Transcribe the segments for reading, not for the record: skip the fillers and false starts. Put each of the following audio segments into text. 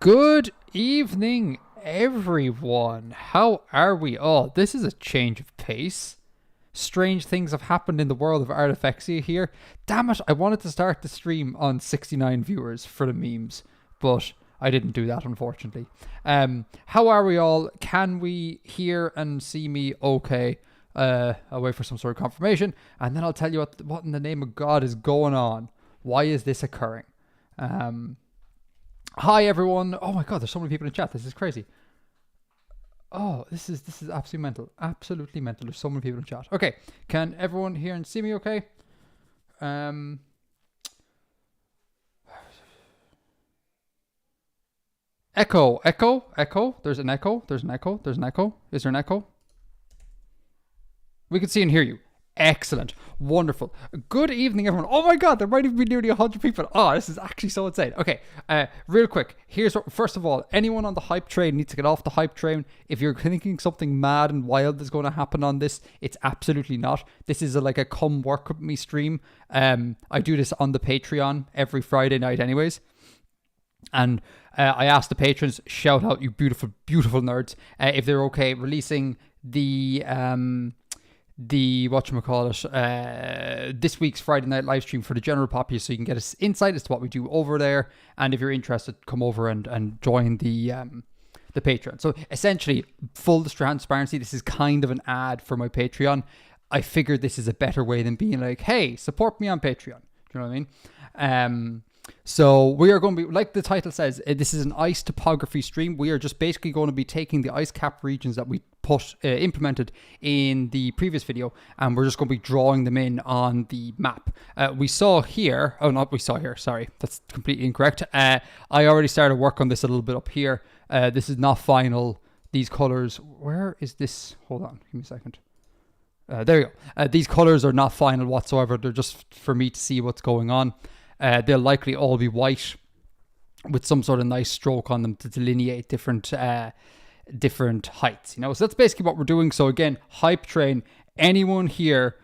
Good evening, everyone. How are we all? This is a change of pace. Strange things have happened in the world of Artifexia here. Damn it, I wanted to start the stream on 69 viewers for the memes, but I didn't do that, unfortunately. How are we all? Can we hear and see me okay? I'll wait for some sort of confirmation, and then I'll tell you what in the name of God is going on. Why is this occurring? Hi everyone. Oh my God, there's so many people in chat. This is crazy. Oh, this is absolutely mental. Absolutely mental. There's so many people in chat. Okay, can everyone hear and see me okay? Echo. There's an echo. There's an echo. Is there an echo? We can see and hear you. Excellent. Wonderful. Good evening, everyone. Oh my God, there might even be nearly 100 people. Oh, this is actually so insane. Okay, real quick. Here's what, first of all, anyone on the hype train needs to get off the hype train. If you're thinking something mad and wild is going to happen on this, it's absolutely not. This is like a come work with me stream. I do this on the Patreon every Friday night anyways. And I asked the patrons, shout out you beautiful, beautiful nerds, if they're okay releasing the whatchamacallit, this week's Friday night live stream for the general populace, so you can get an insight as to what we do over there. And if you're interested, come over and join the Patreon. So essentially, full transparency, this is kind of an ad for my Patreon. I figured this is a better way than being like, hey, support me on Patreon. Do you know what I mean? So we are going to be, like the title says, this is an ice topography stream. We are just basically going to be taking the ice cap regions that we implemented in the previous video, and we're just going to be drawing them in on the map. We saw here, sorry, that's completely incorrect. I already started work on this a little bit up here. This is not final. These colors, where is this? Hold on, give me a second. There you go. These colors are not final whatsoever. They're just for me to see what's going on. They'll likely all be white with some sort of nice stroke on them to delineate different heights, you know. So that's basically what we're doing. So again, hype train. Anyone here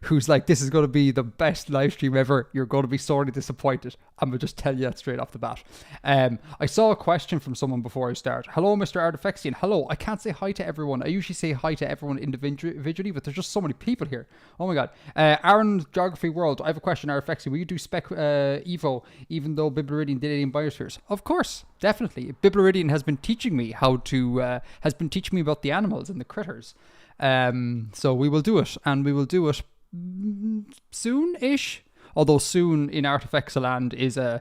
who's like, this is going to be the best live stream ever, you're going to be sorely disappointed. I'm going to just tell you that straight off the bat. I saw a question from someone before I start. Hello, Mr. Artifexian. Hello. I can't say hi to everyone. I usually say hi to everyone individually, but there's just so many people here. Oh my God. Aaron, Geography World. I have a question, Artifexian. Will you do Spec Evo, even though Bibluridian did alien biospheres? Of course. Definitely. Bibluridian has been teaching me about the animals and the critters. So we will do it, and we will do it soon-ish. Although soon in Artifexaland is a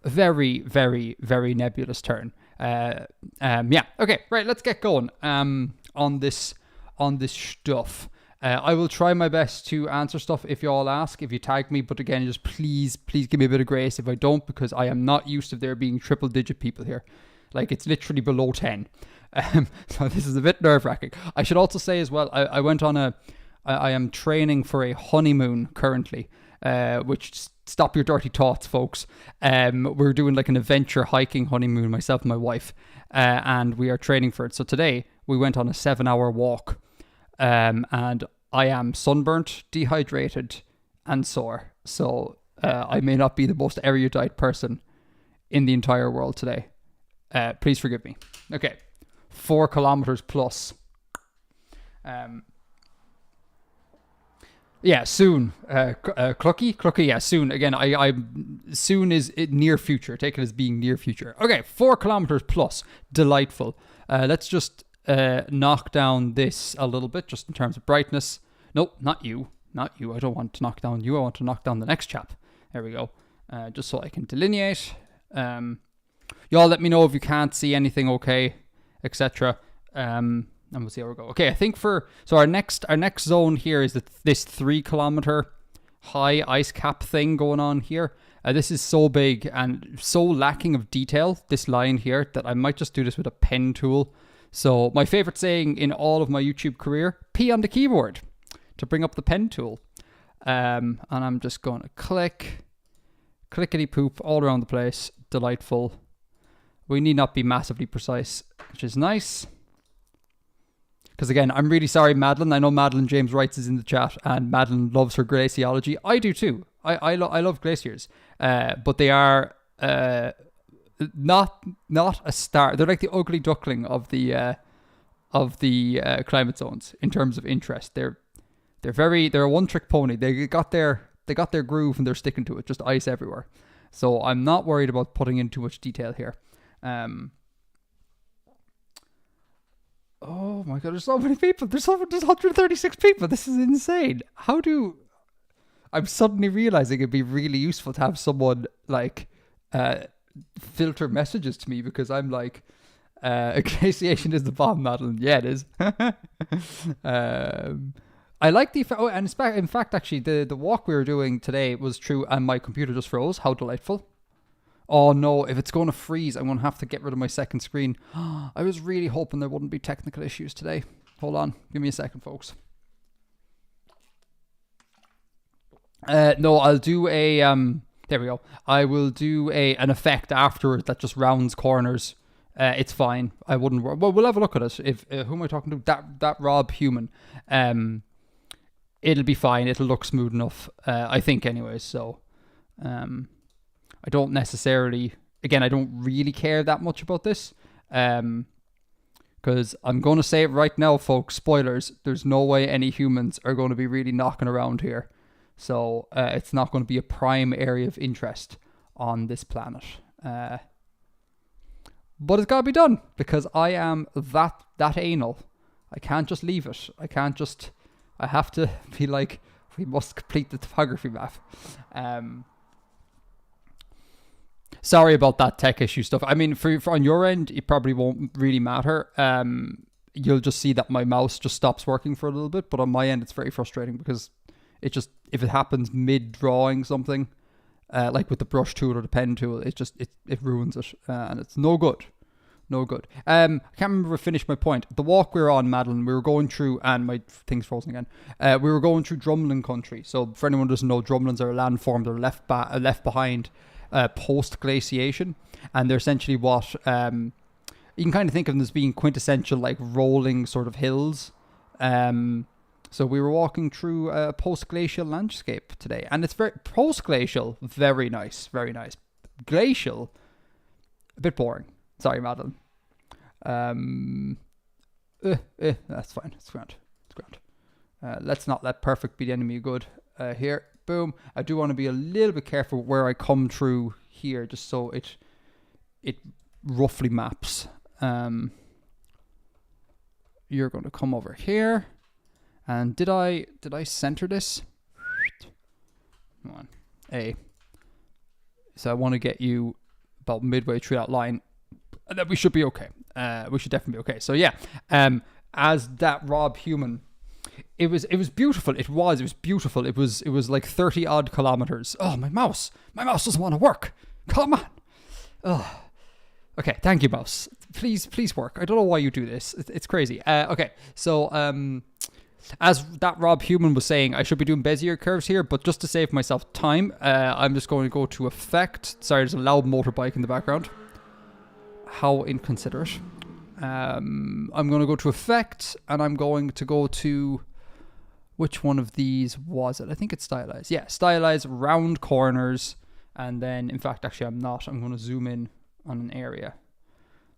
very, very, very nebulous term. Yeah. Okay. Right. Let's get going. On this stuff. I will try my best to answer stuff if you all ask, if you tag me. But again, just please give me a bit of grace if I don't, because I am not used to there being triple-digit people here. Like, it's literally below 10. So this is a bit nerve-wracking. I should also say as well, I went on I am training for a honeymoon currently, which, stop your dirty thoughts, folks. We're doing like an adventure hiking honeymoon, myself and my wife, and we are training for it. So today we went on a 7-hour walk, and I am sunburnt, dehydrated, and sore. So I may not be the most erudite person in the entire world today. Please forgive me. Okay. 4 kilometers plus. Yeah, soon. Clucky, yeah, soon. Again, I soon is near future. Take it as being near future. Okay, 4 kilometers plus. Delightful. Let's just knock down this a little bit, just in terms of brightness. Nope, not you. I don't want to knock down you. I want to knock down the next chap. There we go. Just so I can delineate. Y'all let me know if you can't see anything okay, etc. And we'll see how we go. Okay, I think so our next zone here is this 3 kilometer high ice cap thing going on here. This is so big and so lacking of detail, this line here, that I might just do this with a pen tool. So my favorite saying in all of my YouTube career, P on the keyboard to bring up the pen tool. And I'm just going to clickety poop all around the place. Delightful. We need not be massively precise, which is nice. Because again, I'm really sorry, Madeline. I know Madeline James Wrights is in the chat, and Madeline loves her glaciology. I do too. I love glaciers, but they are not a star. They're like the ugly duckling of the climate zones in terms of interest. They're a one-trick pony. They got their groove and they're sticking to it. Just ice everywhere. So I'm not worried about putting in too much detail here. Oh my god, there's so many people. There's 136 people. This is insane. I'm suddenly realizing it'd be really useful to have someone like filter messages to me, because I'm like, glaciation is the bomb, Madeline. Yeah, it is. I like the and in fact, actually, the walk we were doing today was true, and my computer just froze. How delightful! Oh no, if it's going to freeze, I'm going to have to get rid of my second screen. I was really hoping there wouldn't be technical issues today. Hold on, give me a second, folks. No, I'll do a there we go. I will do an effect afterwards that just rounds corners. It's fine. I wouldn't. Well, we'll have a look at it. If who am I talking to? That Rob Human. It'll be fine. It'll look smooth enough. I think, anyways. So, I don't necessarily. Again, I don't really care that much about this. Because I'm going to say it right now, folks. Spoilers. There's no way any humans are going to be really knocking around here. So it's not going to be a prime area of interest on this planet. But it's got to be done, because I am that anal. I can't just leave it. I have to be like, we must complete the topography map. Sorry about that tech issue stuff. I mean, for on your end, it probably won't really matter. You'll just see that my mouse just stops working for a little bit. But on my end, it's very frustrating, because if it happens mid-drawing something, like with the brush tool or the pen tool, it ruins it, and it's no good. I can't remember if I finished my point. The walk we were on, Madeline, we were going through, and my thing's frozen again. We were going through drumlin country. So for anyone who doesn't know, drumlins are a landform that are left behind post-glaciation, and they're essentially what you can kind of think of them as being quintessential, like rolling sort of hills. So we were walking through a post-glacial landscape today, and it's very post-glacial, very nice, very nice. Glacial, a bit boring. Sorry, Madeline. That's fine. It's grand. Let's not let perfect be the enemy of good. Here, boom. I do want to be a little bit careful where I come through here, just so it roughly maps. You're going to come over here. And did I center this? Come on. A. So I want to get you about midway through that line. And then we should be okay. We should definitely be okay. So yeah. As that Rob Human, it was beautiful. It was beautiful. It was like 30 odd kilometers. Oh, my mouse doesn't want to work. Come on. Oh. Okay, thank you, mouse. Please work. I don't know why you do this. It's crazy. Okay, so as that Rob Human was saying, I should be doing Bezier curves here, but just to save myself time, I'm just going to go to effect. Sorry, there's a loud motorbike in the background. How inconsiderate. I'm going to go to effect, and I'm going to go to, which one of these was it? I think it's stylize. Yeah, stylize, round corners, and then, in fact, actually I'm not. I'm going to zoom in on an area.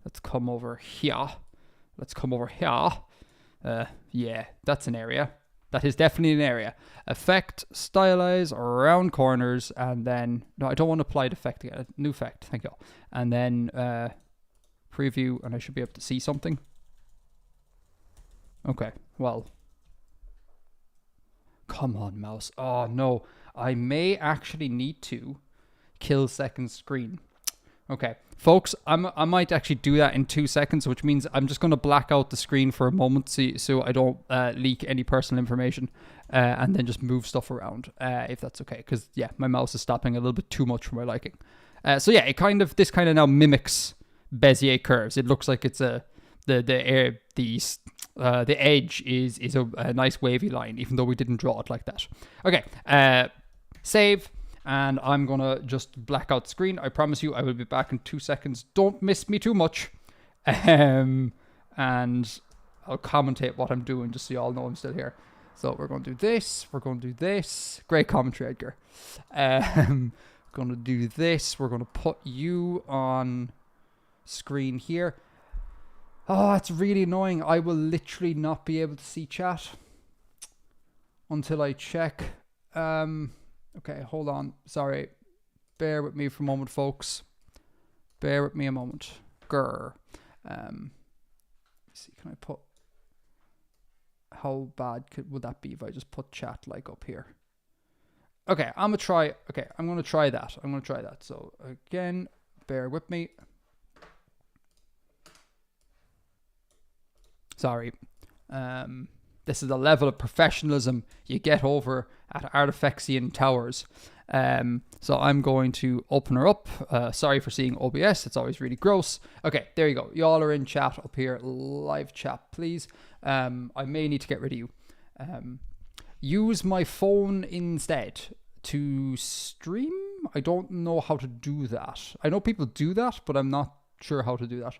Let's come over here. Yeah, that's an area. That is definitely an area. Effect, stylize, round corners, and then... No, I don't want to apply the effect again. New effect, thank you. And then preview, and I should be able to see something. Okay, well. Come on, mouse. Oh, no. I may actually need to kill second screen. Okay, folks, I might actually do that in 2 seconds, which means I'm just going to black out the screen for a moment so I don't leak any personal information, and then just move stuff around, if that's okay. Because, yeah, my mouse is stopping a little bit too much for my liking. So, yeah, this kind of now mimics Bezier curves. It looks like it's the edge is a nice wavy line, even though we didn't draw it like that. Okay, save. And I'm going to just black out the screen. I promise you I will be back in 2 seconds. Don't miss me too much. And I'll commentate what I'm doing just so you all know I'm still here. So we're going to do this. Great commentary, Edgar. going to do this. We're going to put you on screen here. Oh, it's really annoying. I will literally not be able to see chat until I check. Okay, hold on. Sorry. Bear with me for a moment, folks. Bear with me a moment. Grr. Let's see, can I put... How bad would that be if I just put chat like up here? Okay, I'm going to try... Okay, I'm going to try that. I'm going to try that. So, again, bear with me. Sorry. This is the level of professionalism you get over at Artifexian Towers. So I'm going to open her up. Sorry for seeing OBS. It's always really gross. Okay, there you go. You all are in chat up here. Live chat, please. I may need to get rid of you. Use my phone instead to stream. I don't know how to do that. I know people do that, but I'm not sure how to do that.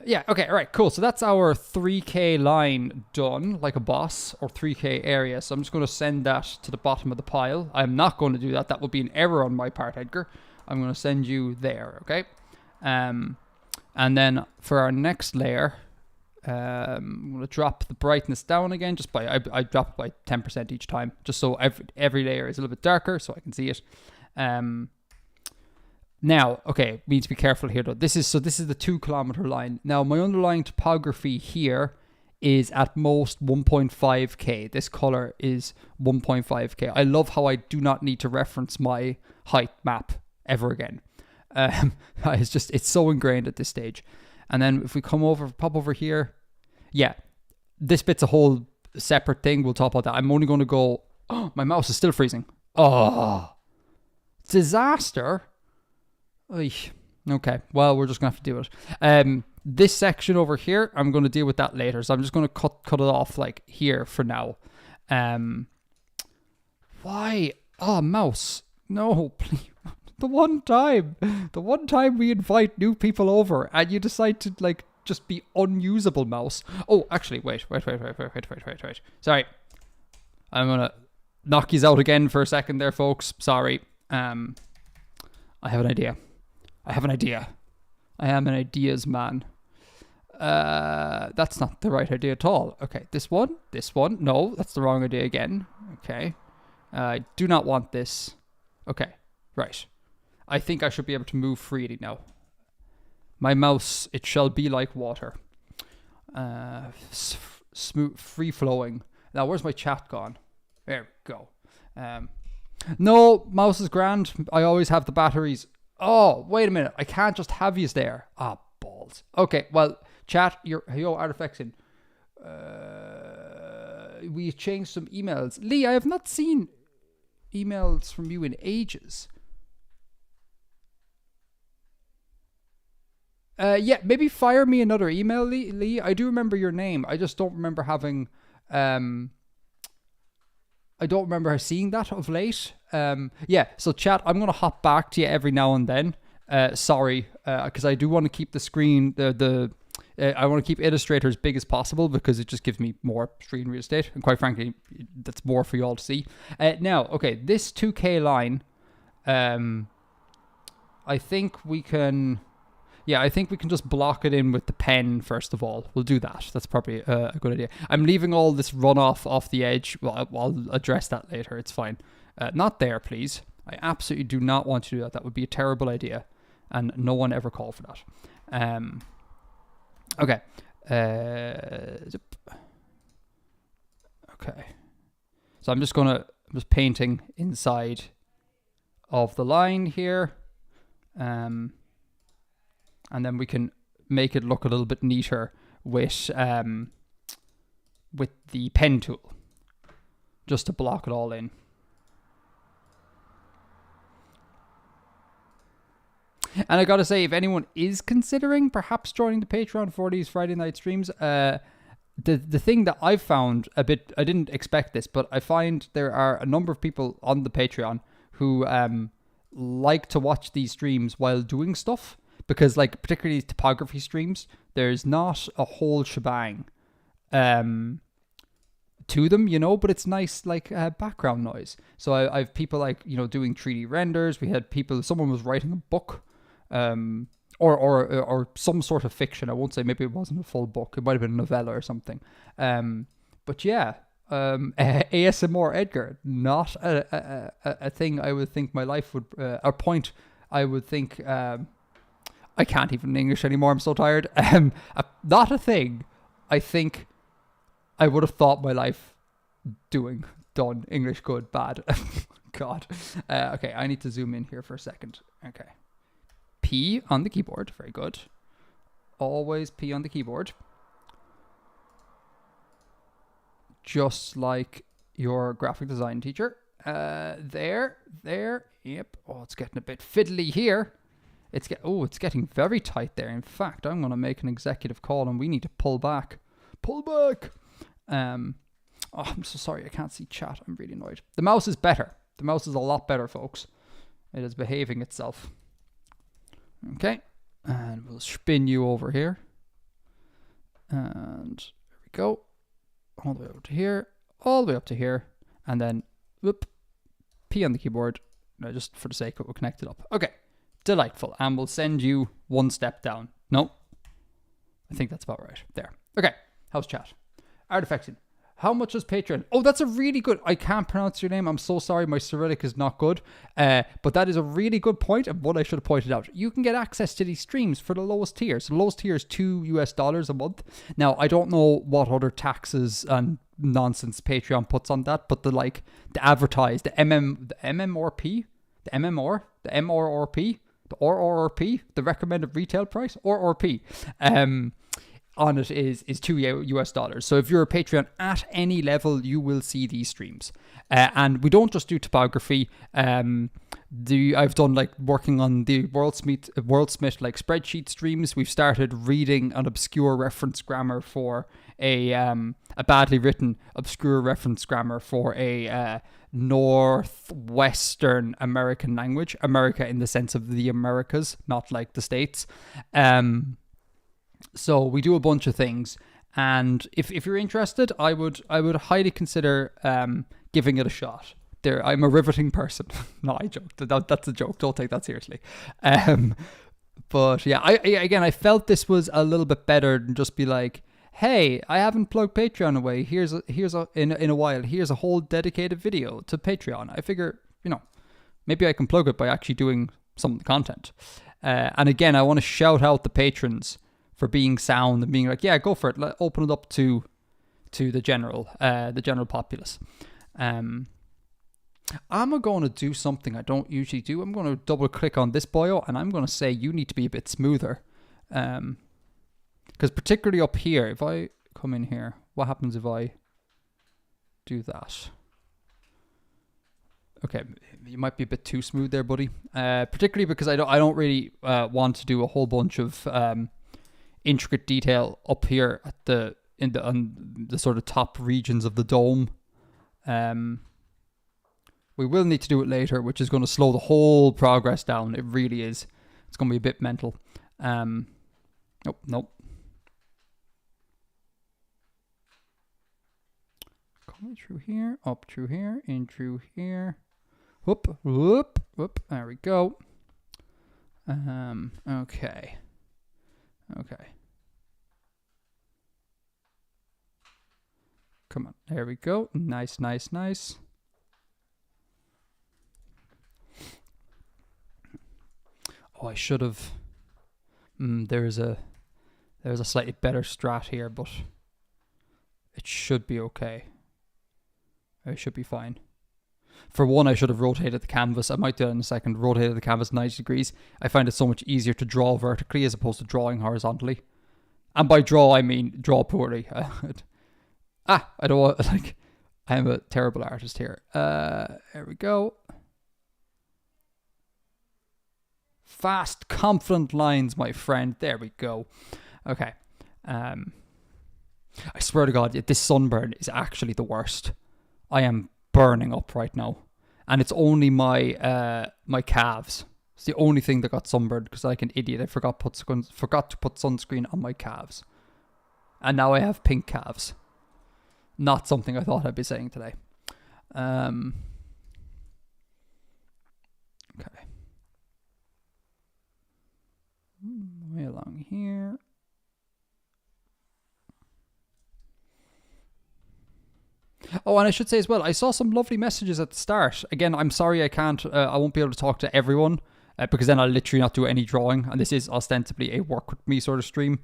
Yeah, okay, all right, cool. So that's our 3K line done, like a boss, or 3K area. So I'm just going to send that to the bottom of the pile. I'm not going to do that. That would be an error on my part, Edgar. I'm going to send you there, okay? And then for our next layer, I'm going to drop the brightness down again. Just by I drop it by 10% each time, just so every layer is a little bit darker, so I can see it. Now, okay, we need to be careful here though. This is the 2 kilometer line. Now, my underlying topography here is at most 1.5k. This color is 1.5k. I love how I do not need to reference my height map ever again. It's so ingrained at this stage. And then if we come over, pop over here, yeah, this bit's a whole separate thing. We'll talk about that. I'm only going to go. Oh, my mouse is still freezing. Oh, disaster. Okay, well, we're just gonna have to do it. This section over here, I'm gonna deal with that later. So I'm just gonna cut it off like here for now. Why? Oh, mouse. No, please. The one time we invite new people over and you decide to like just be unusable, mouse. Oh, actually, wait. Sorry. I'm gonna knock you out again for a second there, folks. Sorry. I have an idea. I am an ideas man. That's not the right idea at all. Okay, this one. No, that's the wrong idea again. Okay. I do not want this. Okay, right. I think I should be able to move freely now. My mouse, it shall be like water. Smooth, free-flowing. Now, where's my chat gone? There we go. No, mouse is grand. I always have the batteries. Oh, wait a minute. I can't just have yous there. Ah, balls. Okay, well, chat, yo, Artifexian. We changed some emails. Lee, I have not seen emails from you in ages. Yeah, maybe fire me another email, Lee. I do remember your name. I just don't remember having... I don't remember seeing that of late. Yeah, so chat, I'm going to hop back to you every now and then. Sorry, because I do want to keep the screen, I want to keep Illustrator as big as possible because it just gives me more screen real estate. And quite frankly, that's more for you all to see. Now, okay, this 2K line, I think we can... Yeah, I think we can just block it in with the pen first of all. We'll do that. That's probably a good idea. I'm leaving all this runoff off the edge. Well, I'll address that later. It's fine. Not there, please. I absolutely do not want to do that. That would be a terrible idea. And no one ever called for that. Okay. Okay. So I'm just painting inside of the line here. And then we can make it look a little bit neater with the pen tool, just to block it all in. And I gotta say, if anyone is considering perhaps joining the Patreon for these Friday night streams, the thing that I've found a bit, I didn't expect this, but I find there are a number of people on the Patreon who like to watch these streams while doing stuff. Because, like, particularly topography streams, there's not a whole shebang to them, you know, but it's nice like background noise. So I've people like, you know, doing 3D renders. We had people, someone was writing a book, or some sort of fiction. I won't say, maybe it wasn't a full book. It might have been a novella or something. But yeah, ASMR Edgar, not a thing I would think my life would, a point I would think, I can't even English anymore. I'm so tired. Not a thing I think I would have thought my life done English good, bad. God. Okay, I need to zoom in here for a second. Okay. P on the keyboard. Very good. Always P on the keyboard. Just like your graphic design teacher. There. Yep. Oh, it's getting a bit fiddly here. It's getting very tight there. In fact, I'm going to make an executive call and we need to pull back. Pull back. I'm so sorry. I can't see chat. I'm really annoyed. The mouse is better. The mouse is a lot better, folks. It is behaving itself. Okay. And we'll spin you over here. And there we go. All the way over to here. All the way up to here. And then, whoop, P on the keyboard. No, just for the sake of it, we'll connect it up. Okay. Delightful. And we'll send you one step down. No. I think that's about right. There. Okay. How's chat? Artifacting. How much is Patreon? Oh, that's a really good... I can't pronounce your name. I'm so sorry. My Cyrillic is not good. But that is a really good point, and one I should have pointed out. You can get access to these streams for the lowest tier. So the lowest tier is $2 a month. Now, I don't know what other taxes and nonsense Patreon puts on that, but the advertised, the MMRP, the MMR, the MRRP, the RRP, the recommended retail price, RRP, on it is $2. So if you're a Patreon at any level, you will see these streams. And we don't just do topography. I've done working on the Worldsmith spreadsheet streams. We've started reading an obscure reference grammar for a badly written obscure reference grammar for a Northwestern American language. America in the sense of the Americas, not like the States. So we do a bunch of things, and if you're interested, I would highly consider giving it a shot. I'm a riveting person. No, I joked. That's a joke. Don't take that seriously. But yeah, I felt this was a little bit better than just be like, hey, I haven't plugged Patreon away. Here's in a while. Here's a whole dedicated video to Patreon. I figure, maybe I can plug it by actually doing some of the content. And again, I want to shout out the patrons for being sound and being like, yeah, go for it. Open it up to the general populace. I'm going to do something I don't usually do. I'm going to double click on this bio and I'm going to say you need to be a bit smoother. Because particularly up here, if I come in here, what happens if I do that? Okay, you might be a bit too smooth there, buddy. Particularly because I don't really want to do a whole bunch of intricate detail up here at on the sort of top regions of the dome. We will need to do it later, which is going to slow the whole progress down. It really is. It's going to be a bit mental. Nope. Coming through here, up through here, in through here. Whoop. There we go. Okay. Come on. There we go. Nice. Oh, I should have. There's a slightly better strat here, but it should be okay. It should be fine. For one, I should have rotated the canvas. I might do that in a second. Rotated the canvas 90 degrees. I find it so much easier to draw vertically as opposed to drawing horizontally. And by draw, I mean draw poorly. I don't want, I'm a terrible artist here. There we go. Fast, confident lines, my friend. There we go. Okay. I swear to God, this sunburn is actually the worst. I am burning up right now. And it's only my calves. It's the only thing that got sunburned because like an idiot, I forgot to put sunscreen on my calves. And now I have pink calves. not something I thought I'd be saying today. Okay. Way along here. Oh, and I should say as well, I saw some lovely messages at the start. Again, I'm sorry I won't be able to talk to everyone because then I'll literally not do any drawing. And this is ostensibly a work with me sort of stream.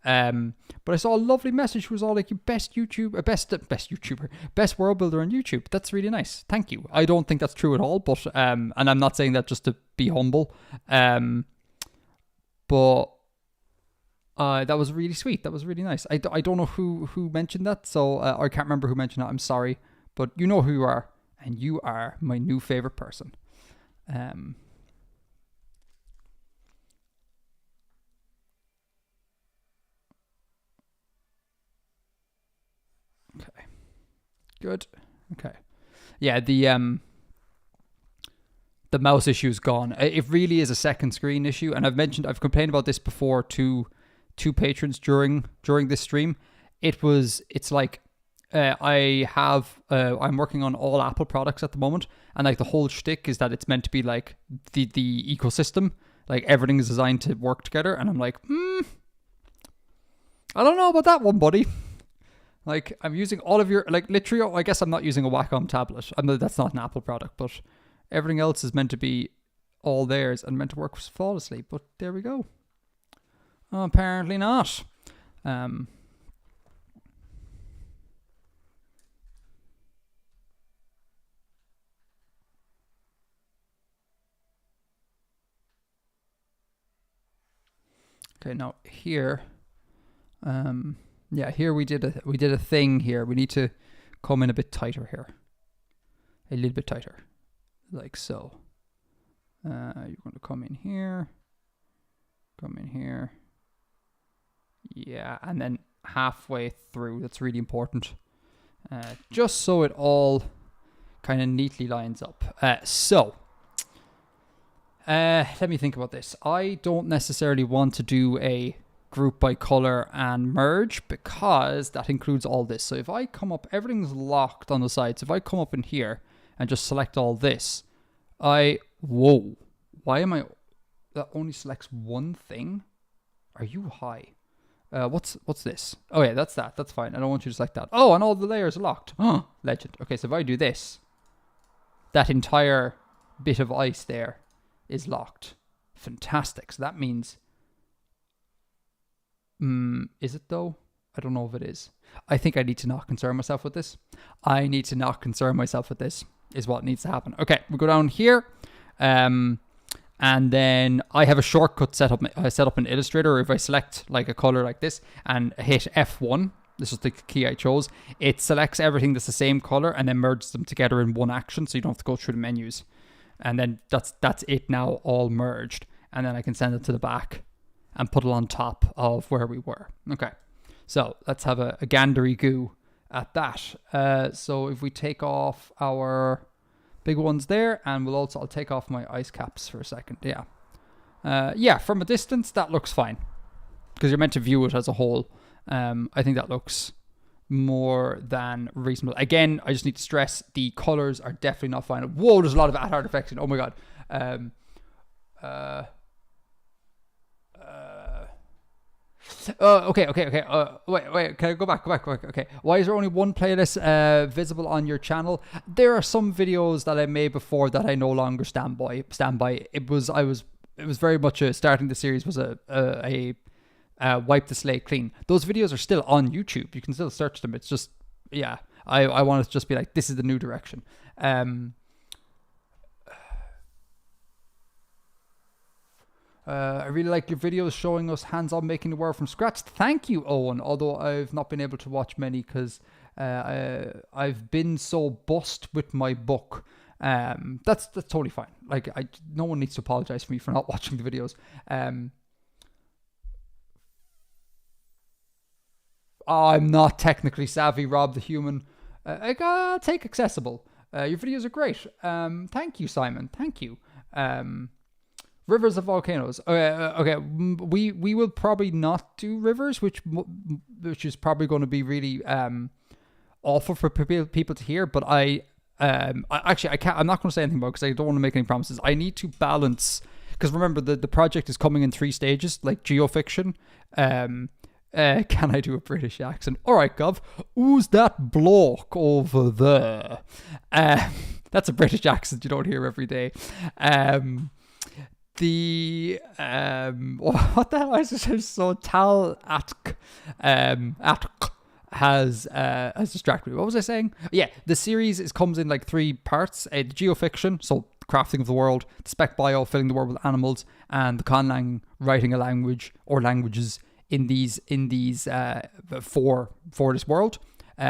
But I saw a lovely message who was all like, best YouTuber, best world builder on YouTube. That's really nice. Thank you. I don't think that's true at all, but, and I'm not saying that just to be humble. But that was really sweet. That was really nice. I don't know who mentioned that, so I can't remember who mentioned that. I'm sorry, but you know who you are, and you are my new favorite person. Okay, good. Okay, yeah. The mouse issue is gone. It really is a second screen issue, and I've complained about this before to patrons during this stream. It's like I'm working on all Apple products at the moment, and like the whole shtick is that it's meant to be like the ecosystem, like everything is designed to work together, and I'm like, I don't know about that one, buddy. Like, I'm using all of your, like, literally, I guess I'm not using a Wacom tablet. That's not an Apple product, but everything else is meant to be all theirs and meant to work flawlessly. But there we go. Apparently not. Okay, now here, yeah, here we did a thing here. We need to come in a bit tighter here, a little bit tighter, like so. You're going to come in here, yeah, and then halfway through. That's really important, just so it all kind of neatly lines up. Let me think about this. I don't necessarily want to do a group by color and merge because that includes all this. So if I come up, everything's locked on the sides. If I come up in here and just select all this, whoa, why am I, that only selects one thing? Are you high? What's this? Oh yeah, that's fine. I don't want you to select that. Oh, and all the layers are locked. Oh, legend. Okay, so if I do this, that entire bit of ice there is locked. Fantastic. So that means, is it though? I don't know if it is. I think I need to not concern myself with this. Is what needs to happen. Okay, we go down here. And then I have a shortcut set up in Illustrator. If I select like a color like this and hit F1, this is the key I chose, it selects everything that's the same color and then merges them together in one action, so you don't have to go through the menus. And then that's it now, all merged. And then I can send it to the back and put it on top of where we were. Okay, so let's have a gandery goo at that. So if we take off our big ones there, and I'll take off my ice caps for a second. Yeah, from a distance that looks fine because you're meant to view it as a whole. I think that looks more than reasonable. Again, I just need to stress the colors are definitely not final. Whoa, there's a lot of ad effects in. Oh my god. Okay. Wait. Can I go back? Okay. Why is there only one playlist visible on your channel? There are some videos that I made before that I no longer stand by. It was very much starting the series was a wipe the slate clean. Those videos are still on YouTube. You can still search them. It's just, yeah, I want to just be like, this is the new direction. I really like your videos showing us hands-on making the world from scratch. Thank you, Owen. Although I've not been able to watch many because I've been so bust with my book. That's totally fine. Like, no one needs to apologize for me for not watching the videos. I'm not technically savvy, Rob the human. I'll take accessible. Your videos are great. Thank you, Simon. Thank you. Rivers of volcanoes. Okay. We will probably not do rivers, which is probably going to be really awful for people to hear, but I can't. I'm not going to say anything about it because I don't want to make any promises. I need to balance, because remember the project is coming in 3 stages, like geofiction. Can I do a British accent? All right, Gov. Who's that bloke over there? That's a British accent you don't hear every day. What the hell is this? So Tal Atk has distracted me. What was I saying? Yeah, the series comes in like 3 parts: the geofiction, so crafting of the world; the spec bio, filling the world with animals; and the conlang, writing a language or languages in these for this world,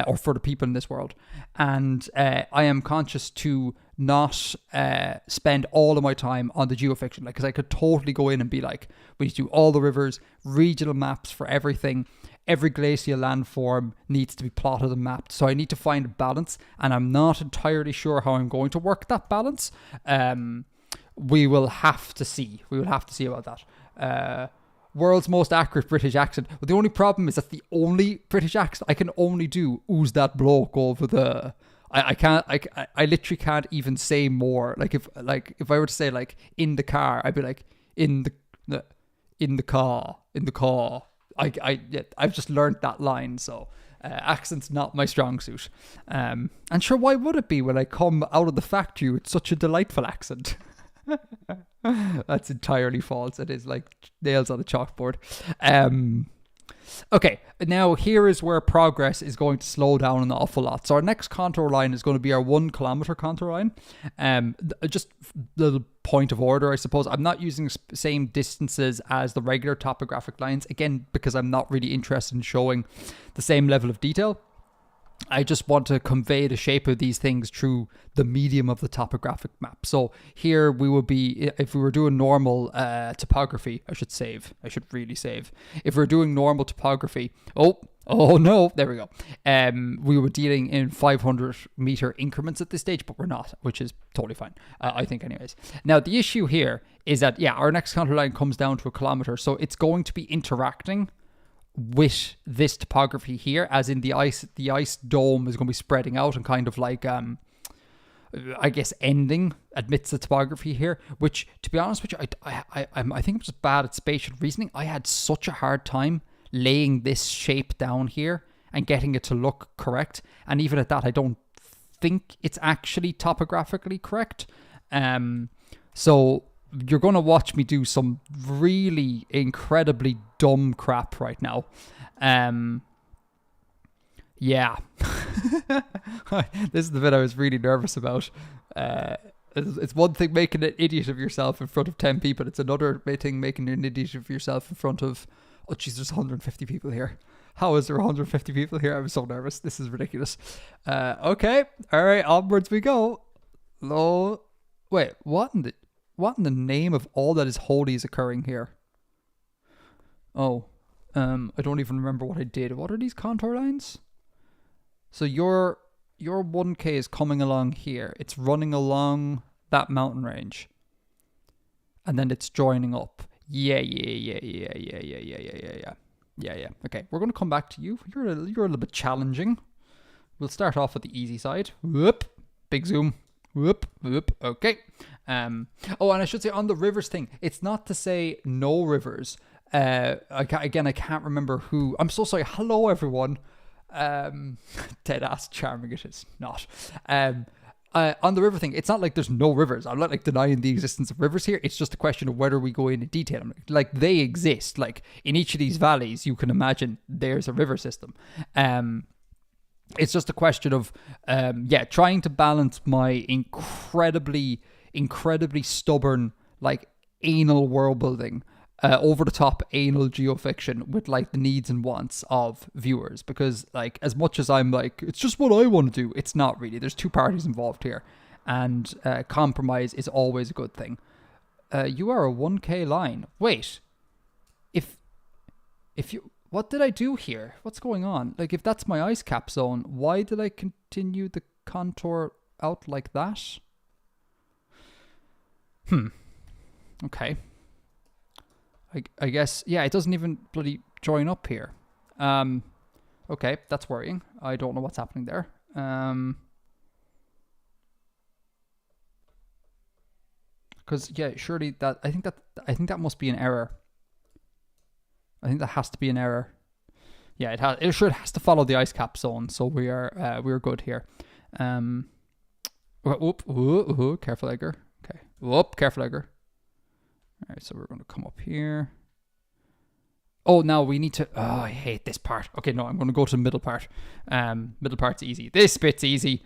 or for the people in this world. And I am conscious to not spend all of my time on the geofiction, like, because I could totally go in and be like, we need to do all the rivers, regional maps for everything. Every glacial landform needs to be plotted and mapped. So I need to find a balance, and I'm not entirely sure how I'm going to work that balance. We will have to see. We will have to see about that. World's most accurate British accent. But the only problem is that's the only British accent I can only do. Who's that bloke over there? I can't. I literally can't even say more. Like if I were to say like in the car, I'd be like in the car. I've just learned that line, so accent's not my strong suit. And sure, why would it be when I come out of the factory with such a delightful accent? That's entirely false. It is like nails on a chalkboard. Okay, now here is where progress is going to slow down an awful lot. So our next contour line is going to be our 1 kilometer contour line. Just little point of order, I suppose. I'm not using same distances as the regular topographic lines, again, because I'm not really interested in showing the same level of detail. I just want to convey the shape of these things through the medium of the topographic map. So here we would be, if we were doing normal topography, I should really save. If we're doing normal topography, oh no, there we go. We were dealing in 500 meter increments at this stage, but we're not, which is totally fine, I think anyways. Now the issue here is that, our next contour line comes down to 1 kilometer, so it's going to be interacting with this topography here, as in the ice dome is going to be spreading out and kind of like I guess ending amidst the topography here, which, to be honest with you, I think I'm just bad at spatial reasoning. I had such a hard time laying this shape down here and getting it to look correct, and even at that I don't think it's actually topographically correct. So you're going to watch me do some really incredibly dumb crap right now. Yeah. This is the bit I was really nervous about. It's one thing making an idiot of yourself in front of 10 people. It's another thing making an idiot of yourself in front of, oh jeez, there's 150 people here. How is there 150 people here? I'm so nervous. This is ridiculous. Okay. All right. Onwards we go. Wait, what in the name of all that is holy is occurring here? Oh, I don't even remember what I did. What are these contour lines? So your 1K is coming along here. It's running along that mountain range. And then it's joining up. Yeah. Okay, we're going to come back to you. You're a little bit challenging. We'll start off with the easy side. Whoop. Big zoom. Whoop. Okay. And I should say on the rivers thing, it's not to say no rivers. I can't remember who. I'm so sorry. Hello, everyone. Dead ass charming it is not. On the river thing, it's not like there's no rivers. I'm not like denying the existence of rivers here. It's just a question of whether we go into detail. Like they exist. Like in each of these valleys, you can imagine there's a river system. It's just a question of trying to balance my incredibly stubborn, like, anal world building, over the top anal geofiction with like the needs and wants of viewers, because like as much as I'm like it's just what I want to do, it's not really. There's 2 parties involved here, and compromise is always a good thing. You are a 1K line. Wait, if you, what did I do here? What's going on? Like, if that's my ice cap zone, why did I continue the contour out like that? Okay. I guess, yeah, it doesn't even bloody join up here. Okay, that's worrying. I don't know what's happening there. Because yeah, surely that I think that must be an error. I think that has to be an error. Yeah, it has. It sure has to follow the ice cap zone, so we're good here. Careful, Edgar. Okay. Whoop, careful, Edgar. All right, so we're going to come up here. Oh, now we need to... Oh, I hate this part. Okay, no, I'm going to go to the middle part. Middle part's easy. This bit's easy.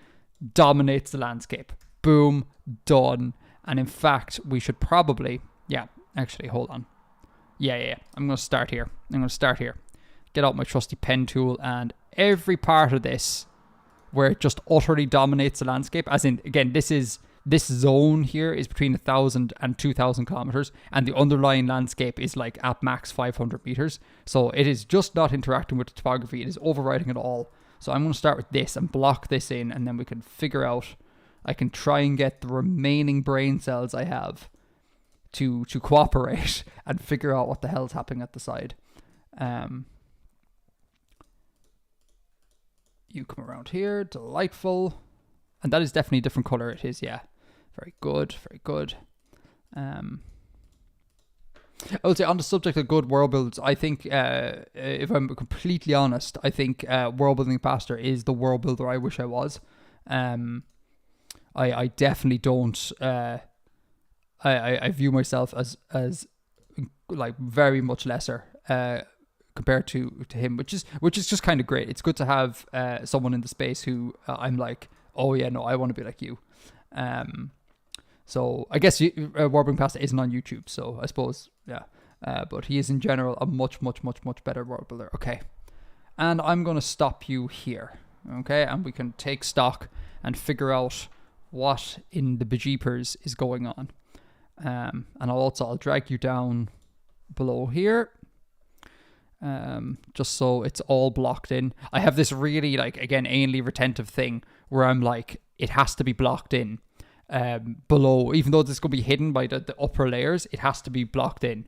Dominates the landscape. Boom. Done. And in fact, we should probably... Yeah, actually, hold on. Yeah. I'm going to start here. Get out my trusty pen tool, and every part of this where it just utterly dominates the landscape, as in, again, this zone here is between 1,000 and 2,000 kilometers, and the underlying landscape is like at max 500 meters. So it is just not interacting with the topography. It is overriding it all. So I'm going to start with this and block this in, and then we can figure out, I can try and get the remaining brain cells I have to cooperate and figure out what the hell's happening at the side. You come around here, delightful. And that is definitely a different color. It is, yeah. Very good. I would say on the subject of good world builds, I think, if I'm completely honest, I think World Building Pastor is the world builder I wish I was. I definitely don't. I view myself as like very much lesser compared to him, which is just kind of great. It's good to have someone in the space who I'm like, oh yeah, no, I want to be like you. So I guess Warbling Pasta isn't on YouTube, so I suppose, yeah. But he is in general a much better world builder. Okay. And I'm going to stop you here. Okay. And we can take stock and figure out what in the bejeepers is going on. And I'll drag you down below here. Just so it's all blocked in. I have this really, like, again, anally retentive thing where I'm like, it has to be blocked in below, even though this is going to be hidden by the upper layers, it has to be blocked in.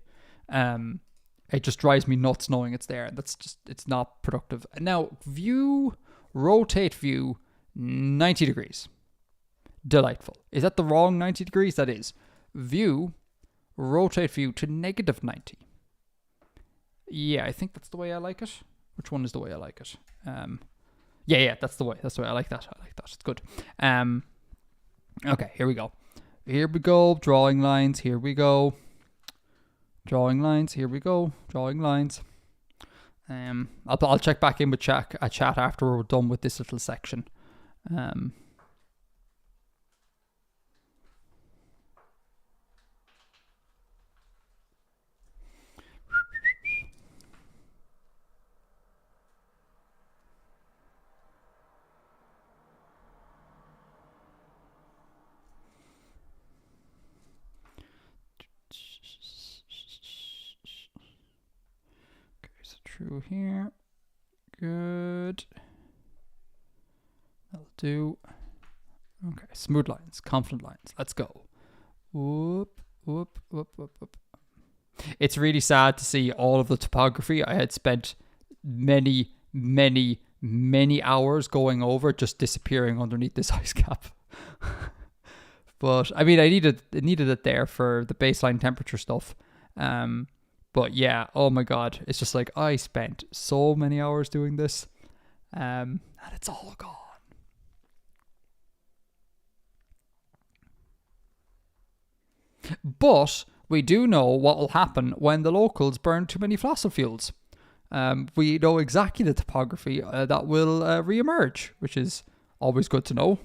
It just drives me nuts knowing it's there. That's just, it's not productive. Now, rotate view 90 degrees. Delightful. Is that the wrong 90 degrees? That is. Rotate view to -90. Yeah, I think that's the way I like it. Which one is the way I like it? Yeah, that's the way. That's the way I like that. It's good. Okay, here we go. Drawing lines. Here we go. Drawing lines. I'll check back in with chat after we're done with this little section. Through here. Good. That'll do. Okay, smooth lines, confident lines. Let's go. Whoop. It's really sad to see all of the topography I had spent many hours going over just disappearing underneath this ice cap. But I mean, it needed it there for the baseline temperature stuff. But yeah, oh my god, it's just like I spent so many hours doing this, and it's all gone. But we do know what will happen when the locals burn too many fossil fuels. We know exactly the topography that will re-emerge, which is always good to know.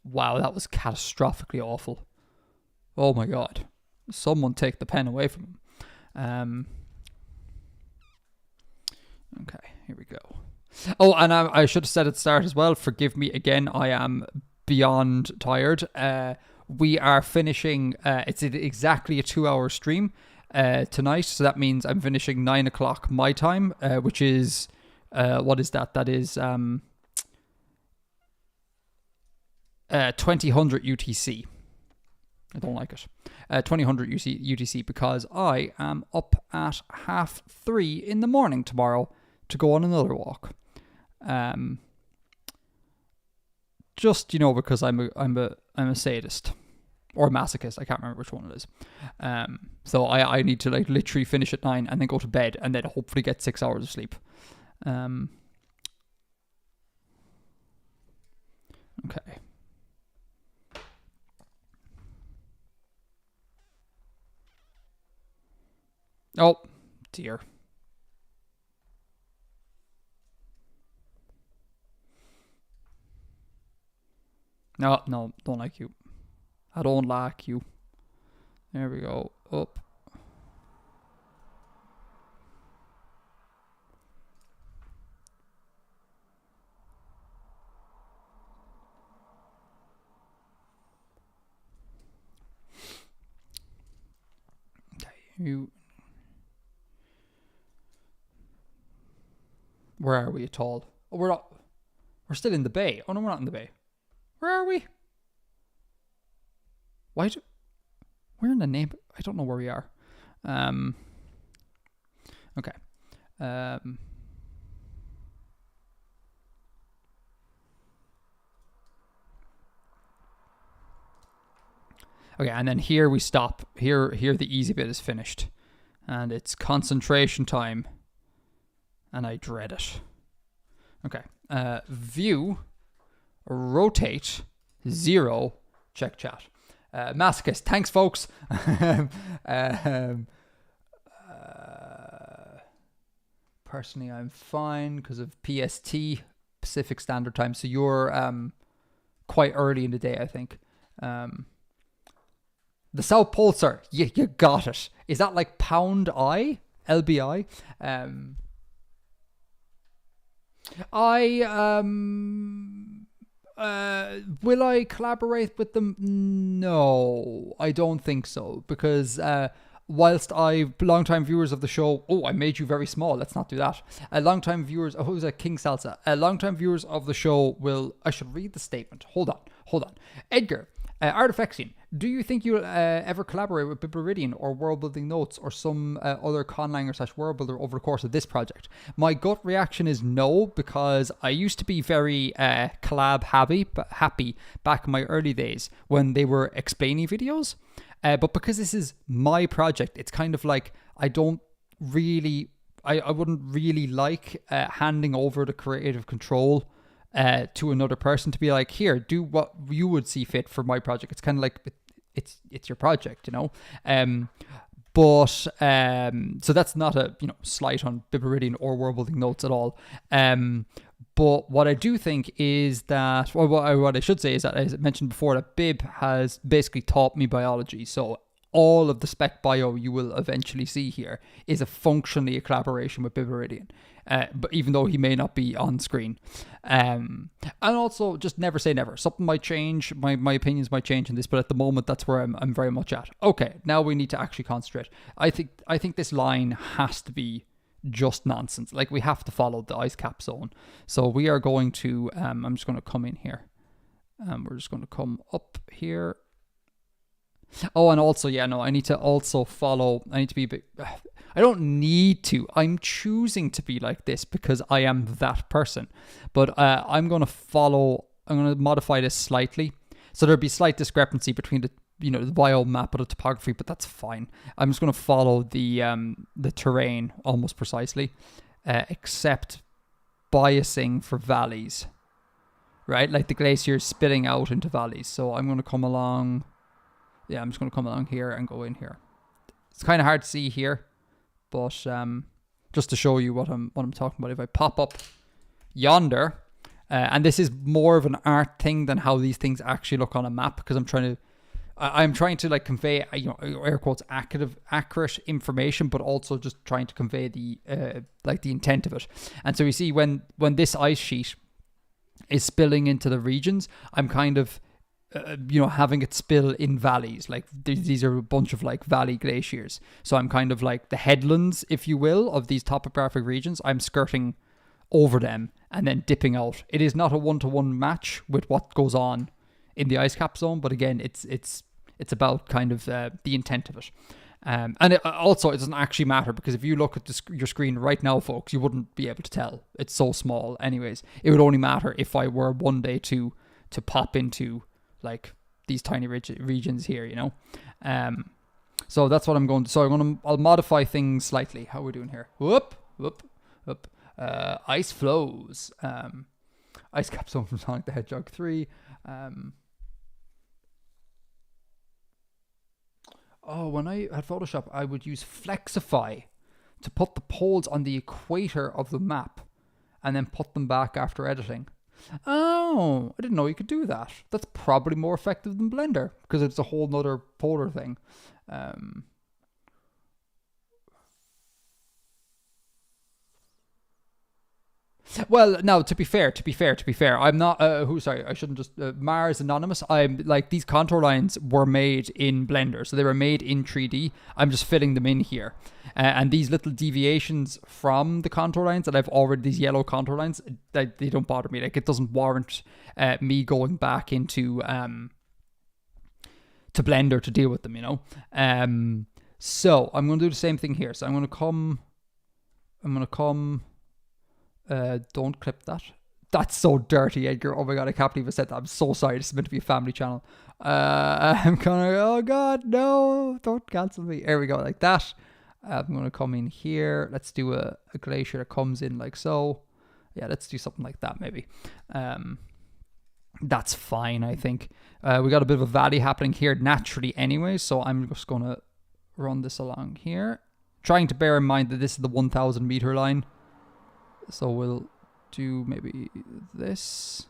Wow, that was catastrophically awful. Oh my god. Someone take the pen away from him. Okay, here we go. Oh, and I should have said at the start as well, forgive me again, I am beyond tired. We are finishing, it's exactly a 2-hour stream tonight, so that means I'm finishing 9 o'clock my time, which is, what is that? That is 2000 UTC. I don't like it. 2000 UTC because I am up at 3:30 in the morning tomorrow to go on another walk. Just, because I'm a sadist or a masochist. I can't remember which one it is. So I need to like literally finish at 9 and then go to bed and then hopefully get 6 hours of sleep. Okay. Oh, dear. No, don't like you. I don't like you. There we go. Up. Okay, you. Where are we at all? Oh, we're not. We're still in the bay. Oh no, we're not in the bay. Where are we? We're in the name. I don't know where we are. Okay. Okay, and then here we stop. Here the easy bit is finished. And it's concentration time. And I dread it. Okay. View, rotate, 0, check chat. Masochist, thanks folks. Personally, I'm fine because of PST, Pacific Standard Time. So you're quite early in the day, I think. The South Pole, sir. You got it. Is that like pound I? LBI? Will I collaborate with them? No, I don't think so. Because whilst long-time viewers of the show... Oh, I made you very small. Let's not do that. Long-time viewers... Oh, who's that? King Salsa. Long-time viewers of the show will... I should read the statement. Hold on. Edgar, Artifactine, do you think you'll ever collaborate with Bibleridian or World Building Notes or some other conlanger / world builder over the course of this project? My gut reaction is no, because I used to be very collab happy back in my early days when they were explaining videos. But because this is my project, it's kind of like I wouldn't really like handing over the creative control to another person to be like, here, do what you would see fit for my project. It's kind of like it's your project, But so that's not a slight on Bibleridian or World Building Notes at all. But what I do think is that, well, what I should say is that, as I mentioned before, that Bib has basically taught me biology. So all of the spec bio you will eventually see here is functionally a collaboration with Bibleridian. But even though he may not be on screen. And also, just never say never. Something might change. My opinions might change in this, but at the moment, that's where I'm very much at. Okay, now we need to actually concentrate. I think this line has to be just nonsense. Like, we have to follow the ice cap zone. So we are going to... I'm just going to come in here. We're just going to come up here. Oh, and also, I need to also follow... I need to be a bit... I don't need to. I'm choosing to be like this because I am that person. But I'm going to modify this slightly. So there'll be slight discrepancy between the bio map of the topography, but that's fine. I'm just going to follow the terrain almost precisely, except biasing for valleys, right? Like the glaciers spitting out into valleys. So I'm going to come along. Yeah, I'm just going to come along here and go in here. It's kind of hard to see here. But just to show you what I'm talking about, if I pop up yonder, and this is more of an art thing than how these things actually look on a map, because I'm trying to like convey air quotes accurate information, but also just trying to convey the intent of it. And so you see when this ice sheet is spilling into the regions, I'm kind of having it spill in valleys. Like these are a bunch of like valley glaciers. So I'm kind of like the headlands, if you will, of these topographic regions. I'm skirting over them and then dipping out. It is not a one-to-one match with what goes on in the ice cap zone, but again, it's It's about kind of the intent of it. And it doesn't actually matter, because if you look at your screen right now, folks, you wouldn't be able to tell. It's so small anyways. It would only matter if I were one day to pop into like these tiny regions here, you know. So that's what I'm going to. So I'll modify things slightly. How are we doing here? Whoop. Ice flows. Ice cap zone from Sonic the Hedgehog 3. When I had Photoshop, I would use Flexify to put the poles on the equator of the map and then put them back after editing. Oh, I didn't know you could do that. That's probably more effective than Blender, because it's a whole nother polar thing. Well, now to be fair, I'm not. I shouldn't just. Mars Anonymous. I'm like, these contour lines were made in Blender, so they were made in 3D. I'm just filling them in here, and these little deviations from the contour lines that I've already, these yellow contour lines, they don't bother me. Like, it doesn't warrant me going back into to Blender to deal with them, you know. So I'm going to do the same thing here. So I'm going to come. Don't clip that. That's so dirty, Edgar. Oh my god, I can't believe I said that. I'm so sorry. This is meant to be a family channel. I'm gonna. Oh god, no! Don't cancel me. There we go, like that. I'm gonna come in here. Let's do a glacier that comes in like so. Yeah, let's do something like that maybe. That's fine, I think. We got a bit of a valley happening here naturally anyway, so I'm just gonna run this along here, trying to bear in mind that this is the 1,000 meter line. So we'll do maybe this,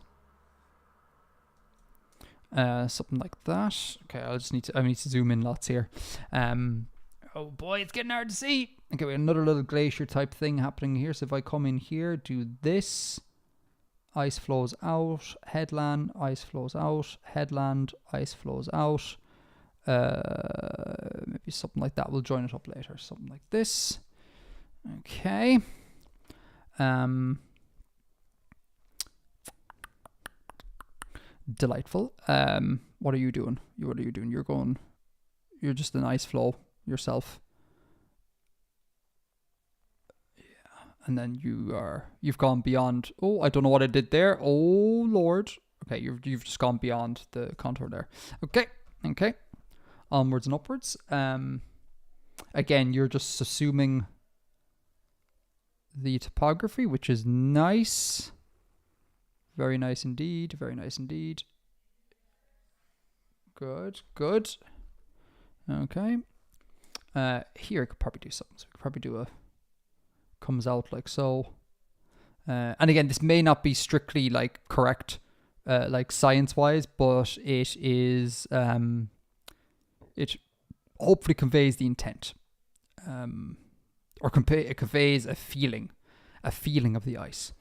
something like that. Okay, I need to zoom in lots here. Oh boy, it's getting hard to see. Okay, we have another little glacier type thing happening here. So if I come in here, do this, ice flows out, headland, ice flows out, headland, ice flows out. Maybe something like that. We'll join it up later. Something like this. Okay. Delightful. What are you doing? You're just an ice flow yourself. Yeah. And then you've gone beyond. Oh, I don't know what I did there. Oh Lord. Okay, you've just gone beyond the contour there. Okay. Onwards and upwards. Again, you're just assuming the topography, which is nice. Very nice indeed. Good. Okay. Here I could probably do something. So we could probably do comes out like so. And again, this may not be strictly like correct, like science-wise, but it is. It hopefully conveys the intent. Or it conveys a feeling of the ice.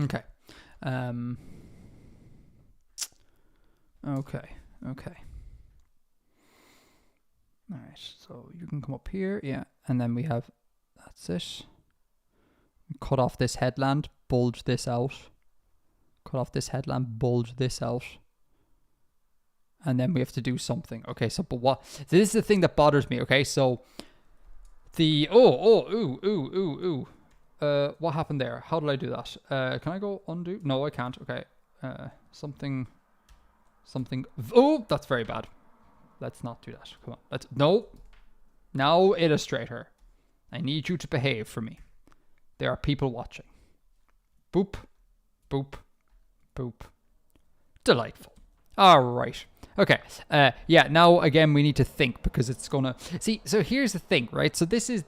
Okay. Okay. All right, so you can come up here, yeah, and then we have, that's it. Cut off this headland, bulge this out. Cut off this headland, bulge this out. And then we have to do something. Okay, so but so this is the thing that bothers me, okay? So the, what happened there? How did I do that? Can I go undo? No, I can't. Okay. Something. Oh, that's very bad. Let's not do that. Come on. No. Now, Illustrator. I need you to behave for me. There are people watching. Boop. Boop. Boop. Delightful. All right. Okay. Yeah. Now again, we need to think, because it's gonna see. So here's the thing, right? So this is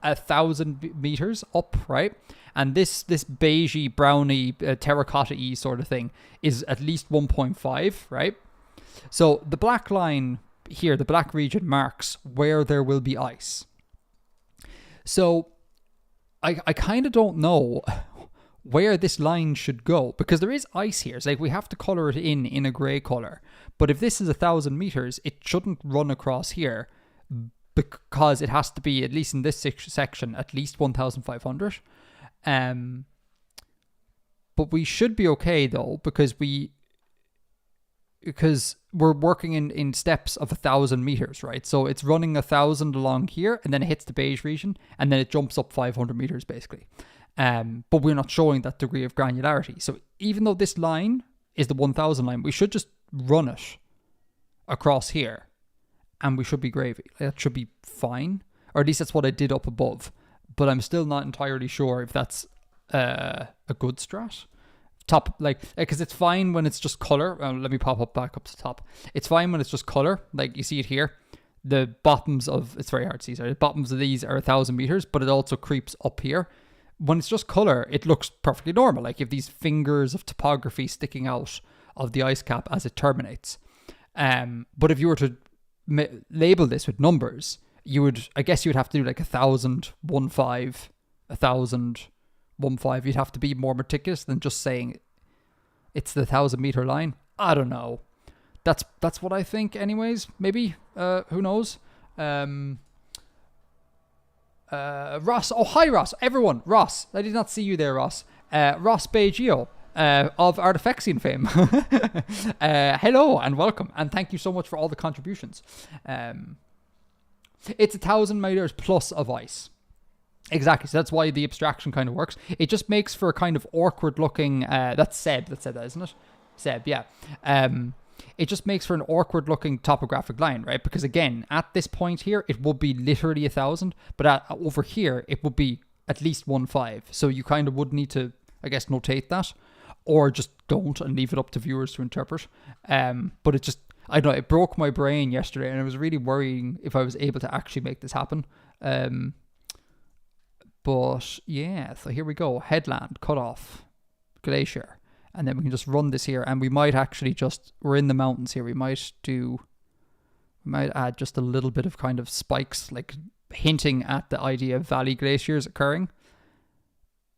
1,000 meters up, right? And this beigey, browny, terracotta-y sort of thing is at least 1.5, right? So the black line here, the black region, marks where there will be ice. So I kind of don't know where this line should go, because there is ice here. It's like we have to color it in a gray color. But if this is 1,000 meters, it shouldn't run across here, because it has to be, at least in this section, at least 1,500. But we should be okay though, because we're working in steps of 1,000 meters, right? So it's running 1,000 along here, and then it hits the beige region, and then it jumps up 500 meters basically. But we're not showing that degree of granularity. So even though this line is the 1,000 line, we should just run it across here, and we should be gravy. That should be fine, or at least that's what I did up above. But I'm still not entirely sure if that's a good strat. Because it's fine when it's just color. Let me pop up back up to top. It's fine when it's just color. Like you see it here. The bottoms of, it's very hard to see, sorry. The bottoms of these are 1,000 meters, but it also creeps up here. When it's just color, it looks perfectly normal. Like you have these fingers of topography sticking out of the ice cap as it terminates. But if you were to label this with numbers, I guess you would have to do like 1,000, 1,500, 1,000, 1,500. You'd have to be more meticulous than just saying it's the 1,000 meter line. I don't know. That's what I think anyways. Maybe, who knows? Ross. Oh, hi, Ross. Everyone. Ross. I did not see you there, Ross. Ross Beigio of Artifexian fame. Hello and welcome. And thank you so much for all the contributions. It's 1,000 meters plus of ice. Exactly. So that's why the abstraction kind of works. It just makes for a kind of awkward looking... that's Seb that said that, isn't it? Seb, yeah. It just makes for an awkward looking topographic line, right? Because again, at this point here, it would be literally 1,000, but over here, it would be at least 1,500. So you kind of would need to, I guess, notate that, or just don't and leave it up to viewers to interpret. But it just, I don't know, it broke my brain yesterday, and I was really worrying if I was able to actually make this happen. But yeah, so here we go. Headland, cutoff, glacier. And then we can just run this here, and we might actually we're in the mountains here. We might add just a little bit of kind of spikes, like hinting at the idea of valley glaciers occurring.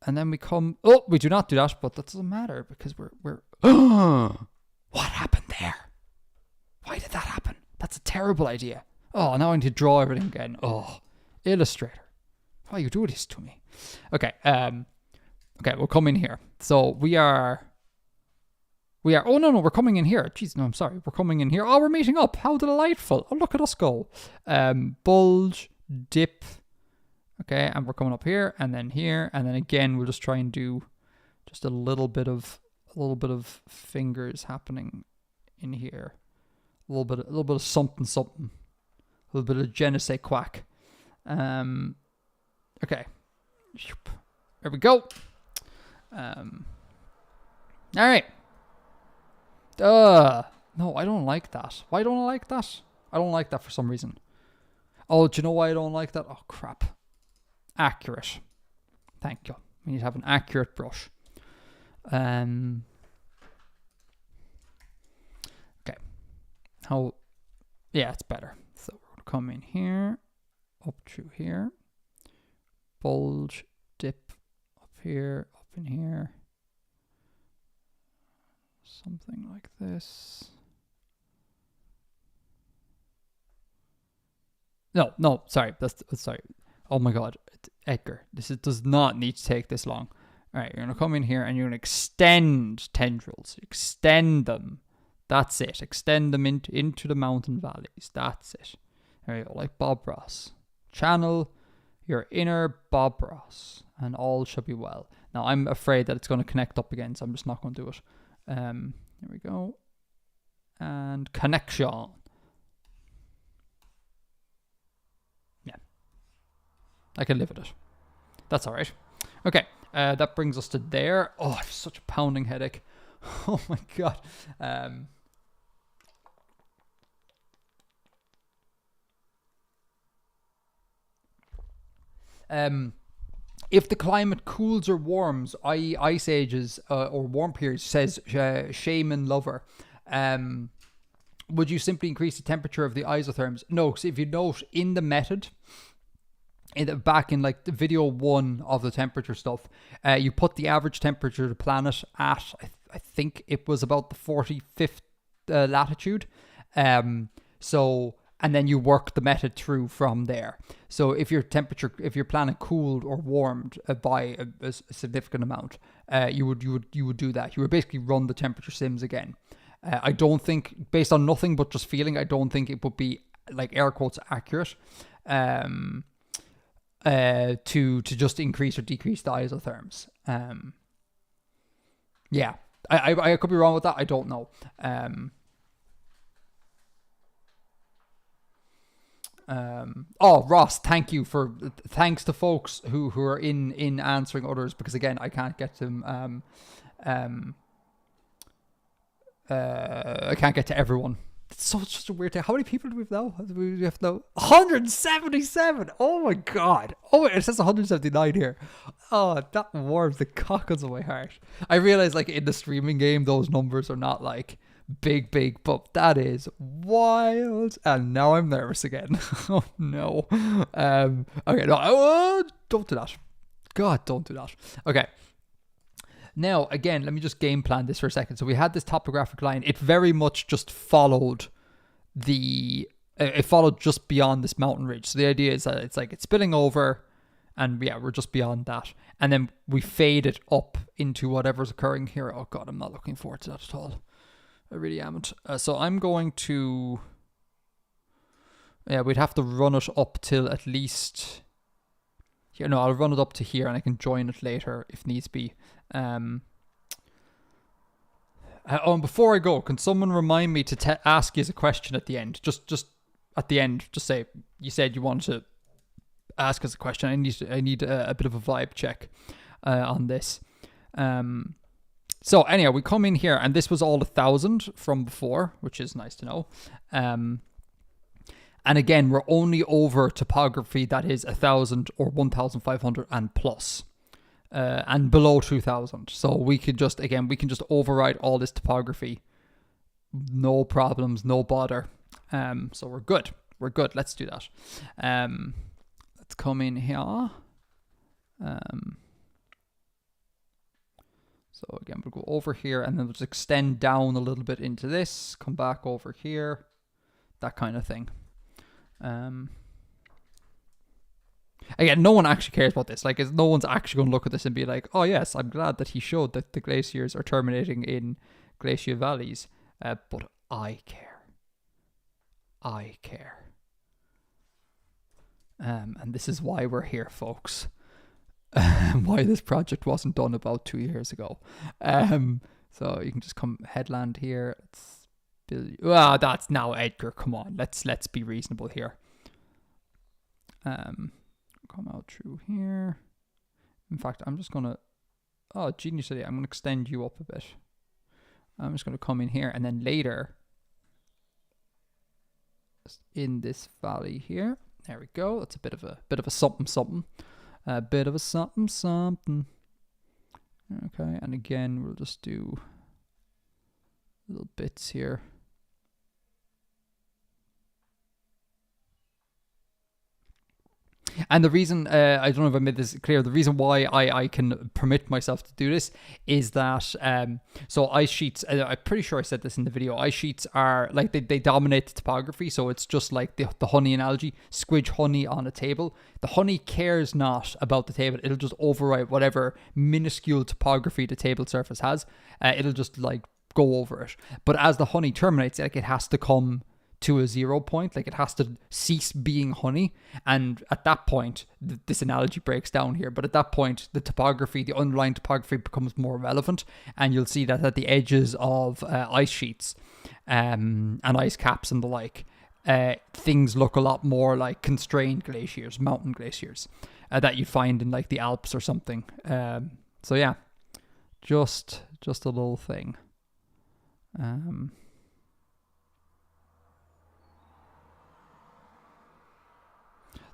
And then we do not do that, but that doesn't matter because we're what happened there? Why did that happen? That's a terrible idea. Oh, now I need to draw everything again. Oh, Illustrator. Why you do this to me? Okay, we'll come in here. So we are, oh no, we're coming in here. Jeez, no, I'm sorry. We're coming in here. Oh, we're meeting up. How delightful. Oh, look at us go. Bulge, dip. Okay, and we're coming up here, and then again, we'll just try and do just a little bit of fingers happening in here. A little bit of something. A little bit of je ne sais quack. Okay. There we go. All right. No, I don't like that. Why don't I like that? I don't like that for some reason. Oh, do you know why I don't like that? Oh, crap. Accurate. Thank you. We need to have an accurate brush. Okay. Yeah, it's better. So we're going to come in here, up through here. Bulge, dip, up here, up in here. Something like this. No, sorry. Sorry. Oh my God, Edgar, does not need to take this long. All right, you're gonna come in here and you're gonna extend tendrils. Extend them. That's it. Extend them into the mountain valleys. That's it. There you go, like Bob Ross. Channel your inner Bob Ross, and all shall be well. Now I'm afraid that it's going to connect up again, so I'm just not going to do it. Here we go, and connection. Yeah, I can live with it. That's all right. Okay, that brings us to there. Oh, I have such a pounding headache. Oh my God. If the climate cools or warms, i.e. ice ages or warm periods, says Shaman Lover, would you simply increase the temperature of the isotherms? No, because if you note in the method, back in like the video 1 of the temperature stuff, you put the average temperature of the planet at, I think it was about the 45th latitude. And then you work the method through from there. So if your planet cooled or warmed by a significant amount, you would do that. You would basically run the temperature sims again. I don't think, based on nothing but just feeling, I don't think it would be, like, air quotes, accurate to just increase or decrease the isotherms. Yeah, I could be wrong with that. I don't know. Ross, thanks to folks who are in answering others, because again, I can't get them. I can't get to everyone. It's such a weird thing. How many people do we have now? We have now 177. Oh my god. Oh, it says 179 here. Oh, that warms the cockles of my heart. I realize, like, in the streaming game, those numbers are not like big, but that is wild. And now I'm nervous again. Oh no. Okay, no, don't do that. God, don't do that. Okay. Now, again, let me just game plan this for a second. So we had this topographic line. It very much just followed it followed just beyond this mountain ridge. So the idea is that it's spilling over, and yeah, we're just beyond that. And then we fade it up into whatever's occurring here. Oh God, I'm not looking forward to that at all. I really haven't. So I'm going to, we'd have to run it up till at least, I'll run it up to here, and I can join it later if needs be. And before I go, can someone remind me to ask you a question at the end? Just at the end, just say you said you wanted to ask us a question. I need a bit of a vibe check on this. So anyhow, we come in here, and this was all 1,000 from before, which is nice to know. And again, we're only over topography that is 1,000 or 1,500 and plus. And below 2,000. So we can just override all this topography. No problems, no bother. So we're good. Let's do that. Let's come in here. So again, we'll go over here, and then we'll just extend down a little bit into this, come back over here, that kind of thing. Again, no one actually cares about this. Like, no one's actually going to look at this and be like, oh yes, I'm glad that he showed that the glaciers are terminating in glacial valleys. But I care. And this is why we're here, folks. Why this project wasn't done about 2 years ago. So you can just come headland here. That's now Edgar. Come on, let's be reasonable here. Come out through here. In fact, I'm just gonna, genius idea, I'm gonna extend you up a bit. I'm just gonna come in here, and then later in this valley here, there we go. That's a bit of a something. A bit of a something. Okay, and again, we'll just do little bits here. And the reason, I don't know if I made this clear, the reason why I can permit myself to do this is that, so ice sheets, I'm pretty sure I said this in the video, ice sheets are, like, they dominate the topography, so it's just like the honey analogy, squidge honey on a table. The honey cares not about the table, it'll just override whatever minuscule topography the table surface has, it'll just, like, go over it. But as the honey terminates, like, it has to come to a 0 point, like it has to cease being honey, and at that point this analogy breaks down here, but at that point the underlying topography becomes more relevant, and you'll see that at the edges of ice sheets and ice caps and the like, things look a lot more like constrained glaciers, mountain glaciers, that you find in like the Alps or something. So yeah, just a little thing.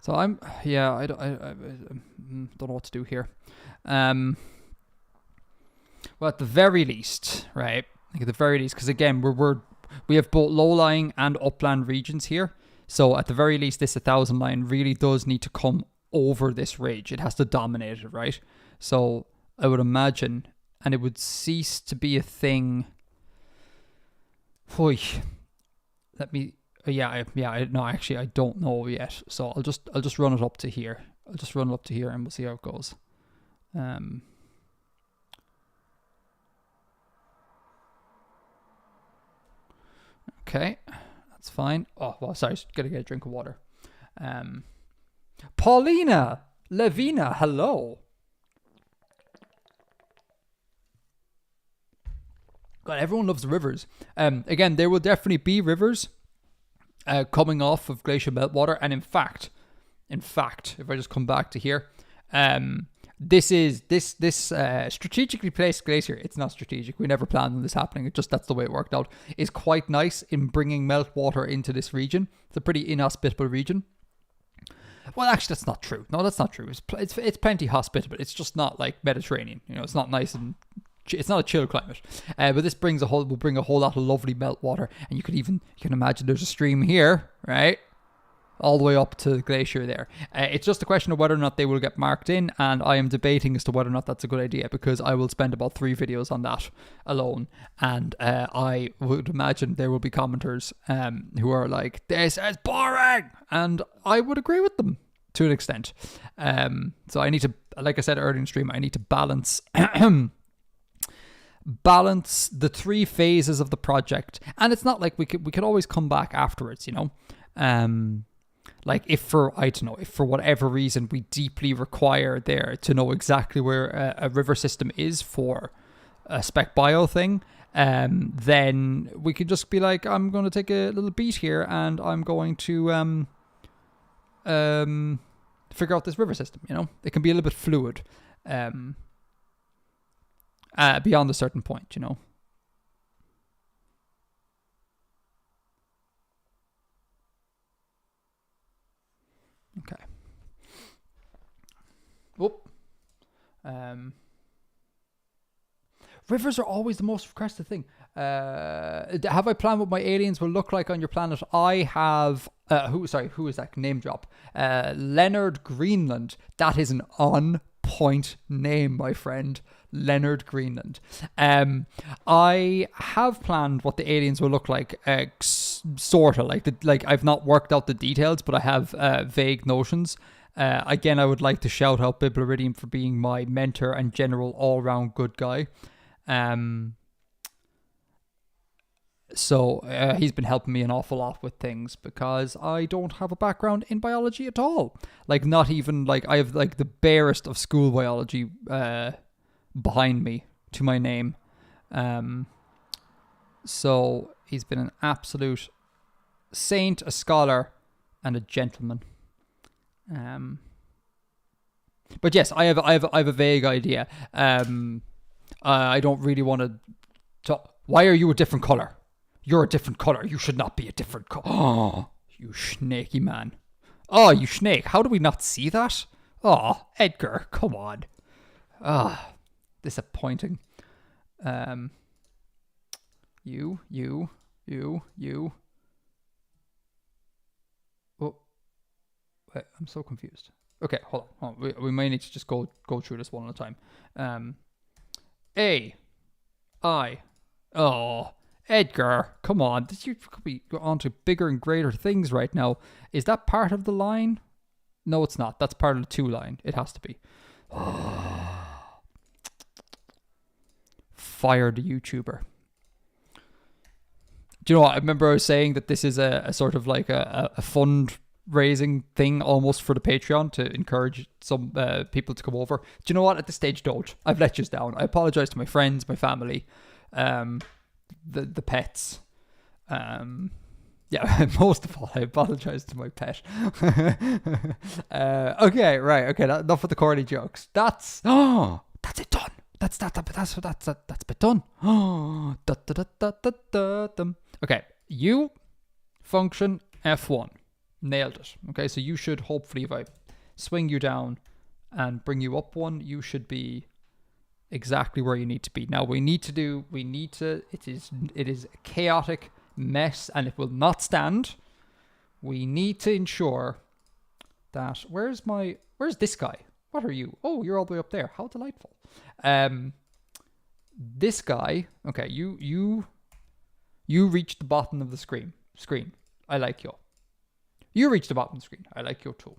So I don't know what to do here. Well, at the very least, right? Like at the very least, because again, we have both low-lying and upland regions here. So at the very least, this 1,000 line really does need to come over this ridge. It has to dominate it, right? So I would imagine, and it would cease to be a thing. Oy. Let me. No, actually, I don't know yet. So I'll just run it up to here. I'll just run it up to here, and we'll see how it goes. Okay, that's fine. Oh, well, sorry, gotta get a drink of water. Paulina Levina, hello. God, everyone loves the rivers. Again, there will definitely be rivers coming off of glacial meltwater, and in fact, if I just come back to here, this strategically placed glacier. It's not strategic. We never planned on this happening. It just, that's the way it worked out. Is quite nice in bringing meltwater into this region. It's a pretty inhospitable region. Well, actually, that's not true. No, that's not true. It's plenty hospitable. It's just not like Mediterranean. You know, it's not nice and it's not a chill climate. But this will bring a whole lot of lovely meltwater, and you can imagine there's a stream here, right? All the way up to the glacier there. It's just a question of whether or not they will get marked in, and I am debating as to whether or not that's a good idea, because I will spend about 3 videos on that alone, and I would imagine there will be commenters who are like, this is boring, and I would agree with them to an extent. So I need to, like I said earlier in the stream, I need to balance the 3 phases of the project, and it's not like we could always come back afterwards, you know. Like if for whatever reason we deeply require there to know exactly where a river system is for a spec bio thing, then we could just be like, I'm going to take a little beat here and I'm going to figure out this river system, you know. It can be a little bit fluid beyond a certain point, you know. Okay. Whoop. Rivers are always the most requested thing. Have I planned what my aliens will look like on your planet? I have. Who is that? Name drop. Leonard Greenland. That is an on-point name, my friend. Leonard Greenland. I have planned what the aliens will look like. Sort of like I've not worked out the details, but I have vague notions. Again, I would like to shout out Biblaridium for being my mentor and general all-round good guy. So he's been helping me an awful lot with things, because I don't have a background in biology at all. Like, not even like I have like the barest of school biology behind me to my name. So he's been an absolute saint, a scholar, and a gentleman. But yes, I have a vague idea. I don't really want to talk. Why are you a different color? You're a different color. You should not be a different color. Oh, you snaky man. Oh, you snake. How do we not see that? Oh, Edgar, come on. Ah, disappointing. You. Oh, wait, I'm so confused. Okay, hold on. We may need to just go through this one at a time. Oh, Edgar, come on. You could be on to bigger and greater things right now. Is that part of the line? No, it's not. That's part of the 2 line. It has to be. Fire the YouTuber. Do you know what? I remember I was saying that this is a sort of like a fundraising thing almost for the Patreon to encourage some people to come over. Do you know what? At this stage, don't. I've let you down. I apologize to my friends, my family, the pets. Yeah, most of all, I apologize to my pet. Okay, right. Okay, enough of the corny jokes. That's it done. That's been done. Okay, you function F1. Nailed it. Okay, so you should hopefully, if I swing you down and bring you up 1, you should be exactly where you need to be. Now it is a chaotic mess and it will not stand. We need to ensure that. Where's this guy? What are you? Oh, you're all the way up there. How delightful. This guy. Okay, you reached the bottom of the screen. I like you. You reached the bottom of the screen. I like you too.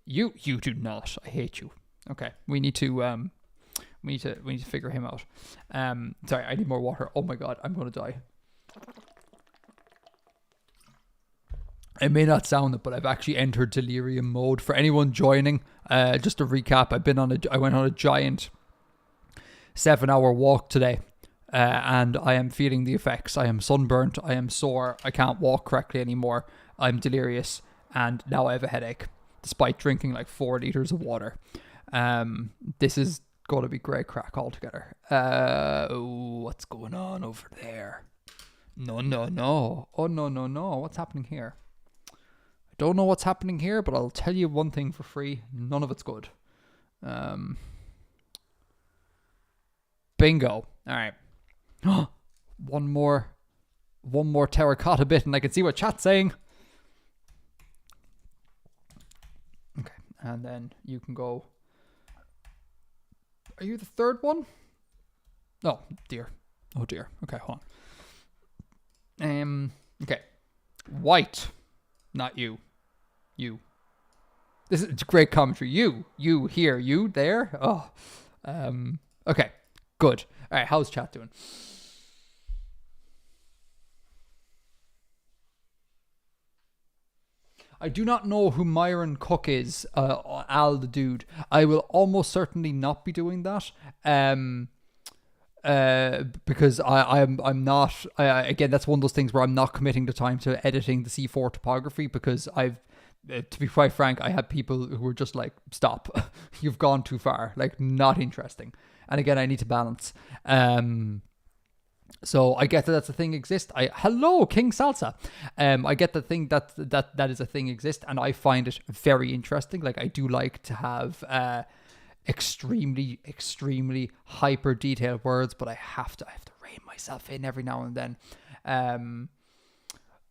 You do not. I hate you. Okay, we need to figure him out. Sorry, I need more water. Oh my god, I'm gonna die. It may not sound it, but I've actually entered delirium mode. For anyone joining, just to recap, I went on a giant 7-hour walk today, and I am feeling the effects. I am sunburnt. I am sore. I can't walk correctly anymore. I'm delirious, and now I have a headache, despite drinking like 4 liters of water. This is going to be great crack altogether. What's going on over there? No. Oh, no. What's happening here? I don't know what's happening here, but I'll tell you one thing for free. None of it's good. Bingo. All right. One more terracotta bit, and I can see what chat's saying. Okay, and then you can go. Are you the third one? Oh dear. Okay, hold on. Okay. White. Not you. You. This is great commentary. You here. You there. Oh. Okay. Good. All right. How's chat doing? I do not know who Myron Cook is. Al the dude. I will almost certainly not be doing that. Because I'm not. Again, that's one of those things where I'm not committing the time to editing the C4 topography, because to be quite frank, I had people who were just like, stop, you've gone too far, like not interesting. And again, I need to balance. So I get that that's a thing exists. Hello, King Salsa. I get the thing that is a thing exists, and I find it very interesting. Like, I do like to have extremely hyper detailed words, but I have to rein myself in every now and then.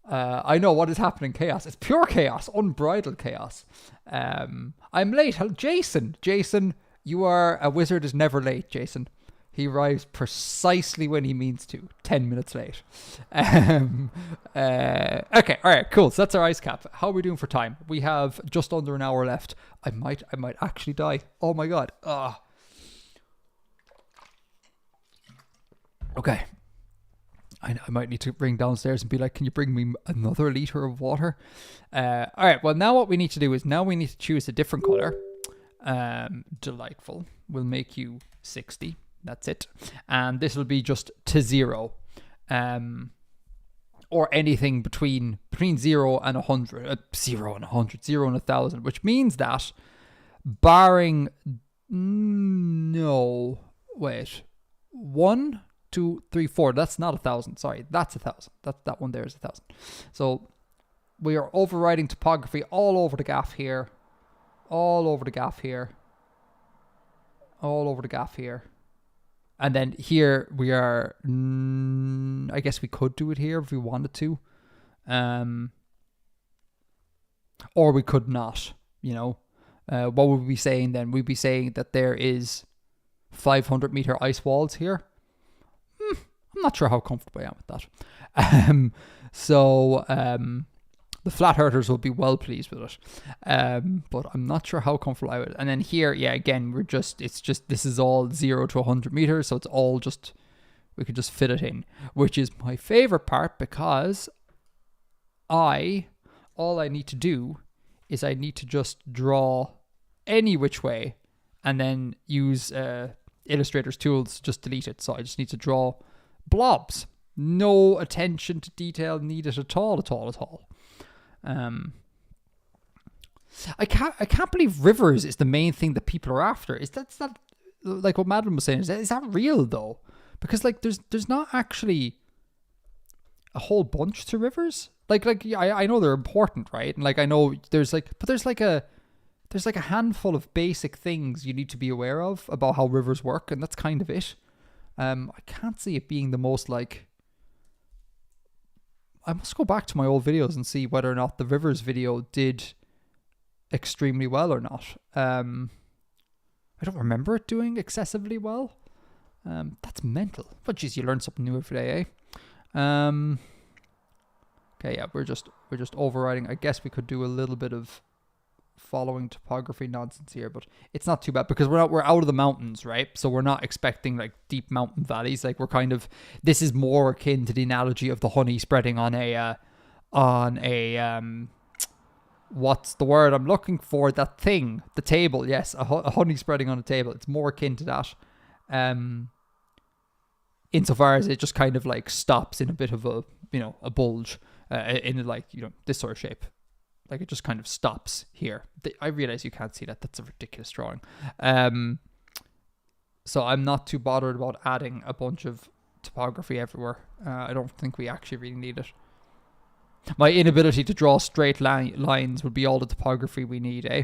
I know what is happening. Chaos. It's pure chaos, unbridled chaos. I'm late. Jason, you are a wizard is never late, Jason. He arrives precisely when he means to. 10 minutes late. Okay, all right, cool. So that's our ice cap. How are we doing for time? We have just under an hour left. I might actually die. Oh my god. Okay. I might need to ring downstairs and be like, can you bring me another liter of water? All right, well, now what we need to do is we need to choose a different color. Delightful. We'll make you 60. That's it. And this will be just to 0. Or anything between 0 and 100. 0 and 100. 0 and 1,000. Which means that barring... No. Wait. 1, 2, 3, 4. That's not 1,000. Sorry. That's 1,000. That one there is 1,000. So we are overriding topography all over the gaff here. All over the gaff here. All over the gaff here. And then here we are, I guess we could do it here if we wanted to. Or we could not, you know. What would we be saying then? We'd be saying that there is 500 meter ice walls here. I'm not sure how comfortable I am with that. The flat earthers will be well pleased with it. But I'm not sure how comfortable I would. And then here, yeah, again, this is all 0 to 100 meters. So it's all we could just fit it in, which is my favorite part, because all I need to do is I need to just draw any which way and then use Illustrator's tools, just delete it. So I just need to draw blobs. No attention to detail needed at all. I can't believe rivers is the main thing that people are after. Is that like what Madeline was saying? Is that real though? Because like there's not actually a whole bunch to rivers. I know they're important, right? And like I know there's like a handful of basic things you need to be aware of about how rivers work, and that's kind of it. I can't see it being the most like. I must go back to my old videos and see whether or not the rivers video did extremely well or not. I don't remember it doing excessively well. That's mental. But geez, you learn something new every day, eh? Okay, yeah, we're just overriding. I guess we could do a little bit of following topography nonsense here, but it's not too bad because we're out of the mountains, right? So we're not expecting like deep mountain valleys. Like this is more akin to the analogy of the honey spreading on a what's the word I'm looking for? That thing, the table. Yes, a honey spreading on a table. It's more akin to that. Insofar as it just kind of like stops in a bit of a bulge in like this sort of shape. Like it just kind of stops here. I realize you can't see that. That's a ridiculous drawing. So I'm not too bothered about adding a bunch of topography everywhere. I don't think we actually really need it. My inability to draw straight lines would be all the topography we need, eh?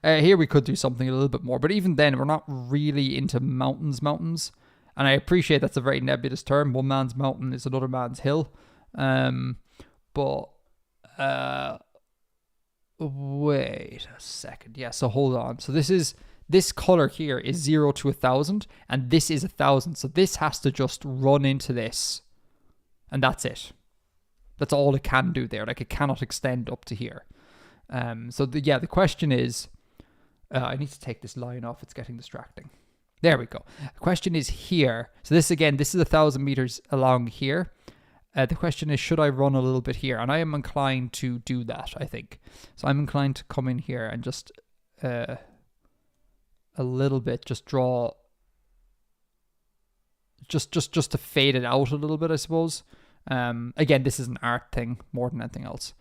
Here we could do something a little bit more, but even then we're not really into mountains. And I appreciate that's a very nebulous term. One man's mountain is another man's hill. But wait a second. Yeah, so hold on. So this color here is 0 to 1,000, and this is 1,000. So this has to just run into this, and that's it. That's all it can do there. Like it cannot extend up to here. So the question is, I need to take this line off. It's getting distracting. There we go. The question is here. So this is 1,000 meters along here. The question is, should I run a little bit here? And I am inclined to do that, I think. So I'm inclined to come in here and just a little bit, just draw, just to fade it out a little bit, I suppose. Again, this is an art thing more than anything else.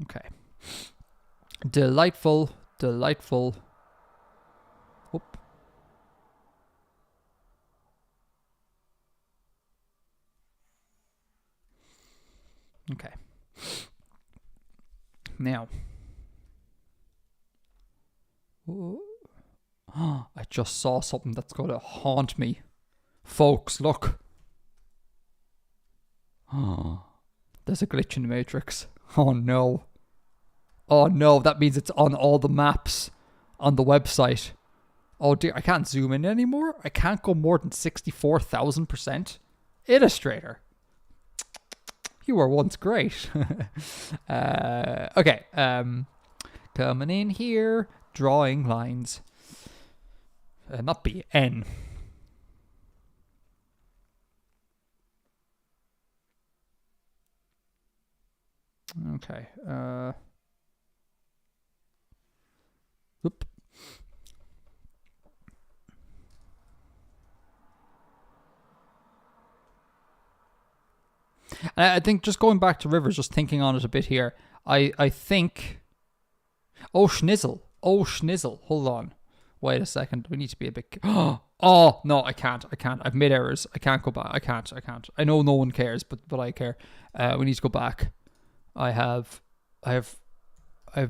Okay. Delightful. Whoop. Okay. Now. I just saw something that's going to haunt me. Folks, look. There's a glitch in the Matrix. Oh no. That means it's on all the maps on the website. Oh dear, I can't zoom in anymore. I can't go more than 64,000%. Illustrator. You were once great. Okay. Coming in here, drawing lines. Not B, N. Okay. Oop. I think just going back to rivers, just thinking on it a bit here, I think... Oh, schnizzle. Hold on. Wait a second. We need to be a bit... Oh, no, I can't. I've made errors. I can't go back. I can't. I know no one cares, but I care. We need to go back. I've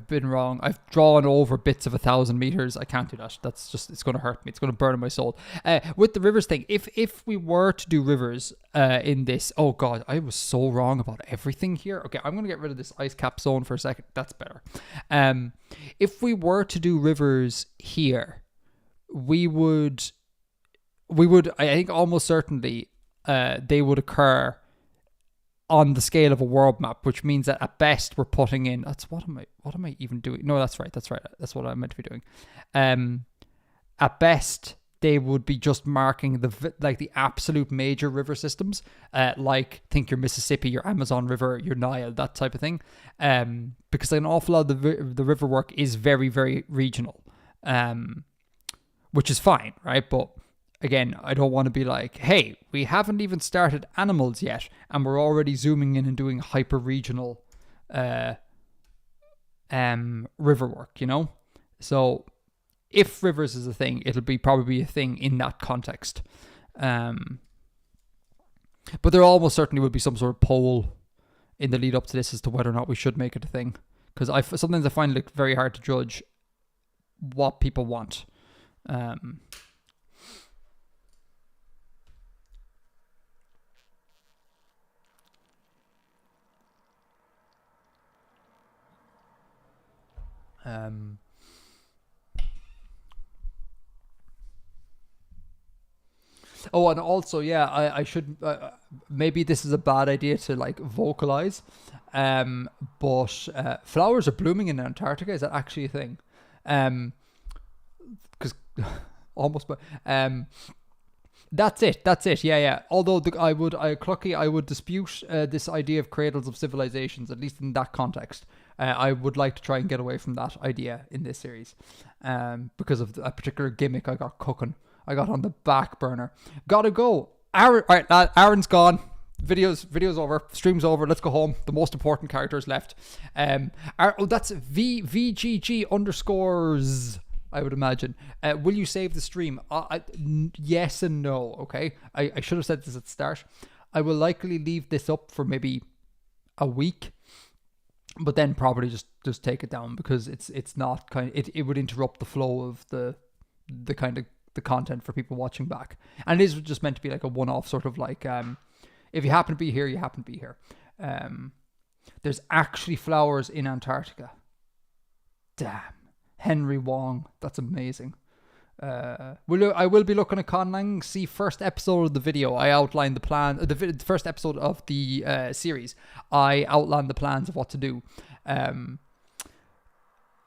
been wrong. I've drawn over bits of 1,000 meters. I can't do that. That's just, it's going to hurt me. It's going to burn my soul. With the rivers thing, if we were to do rivers in this, oh God, I was so wrong about everything here. Okay, I'm going to get rid of this ice cap zone for a second. That's better. If we were to do rivers here, we would, I think almost certainly, they would occur on the scale of a world map, which means that at best we're putting in, what am I even doing? No, that's right. That's what I meant to be doing. At best, they would be just marking the absolute major river systems, like think your Mississippi, your Amazon River, your Nile, that type of thing. Because an awful lot of the river work is very, very regional, which is fine, right? But again, I don't want to be like, hey, we haven't even started animals yet, and we're already zooming in and doing hyper-regional river work, So if rivers is a thing, it'll be probably a thing in that context. But there almost certainly would be some sort of poll in the lead up to this as to whether or not we should make it a thing. because sometimes I find it very hard to judge what people want. Oh, and also, yeah, I should maybe this is a bad idea to like vocalize, but flowers are blooming in Antarctica. Is that actually a thing? Because almost, but that's it. Yeah. Although I would dispute this idea of cradles of civilizations, at least in that context. I would like to try and get away from that idea in this series, because of a particular gimmick I got cooking. I got on the back burner. Gotta go. Aaron, all right, Aaron's gone. Video's over. Stream's over. Let's go home. The most important characters left. That's VGG underscores, I would imagine. Will you save the stream? Yes and no, okay? I should have said this at the start. I will likely leave this up for maybe a week, but then probably just take it down, because it's not it would interrupt the flow of the kind of the content for people watching back. And it is just meant to be like a one-off sort of like, if you happen to be here, you happen to be here. There's actually flowers in Antarctica. Damn. Henry Wong. That's amazing. I will be looking at Conlang. See first episode of the video. I outlined the plan. The first episode of the series. I outlined the plans of what to do.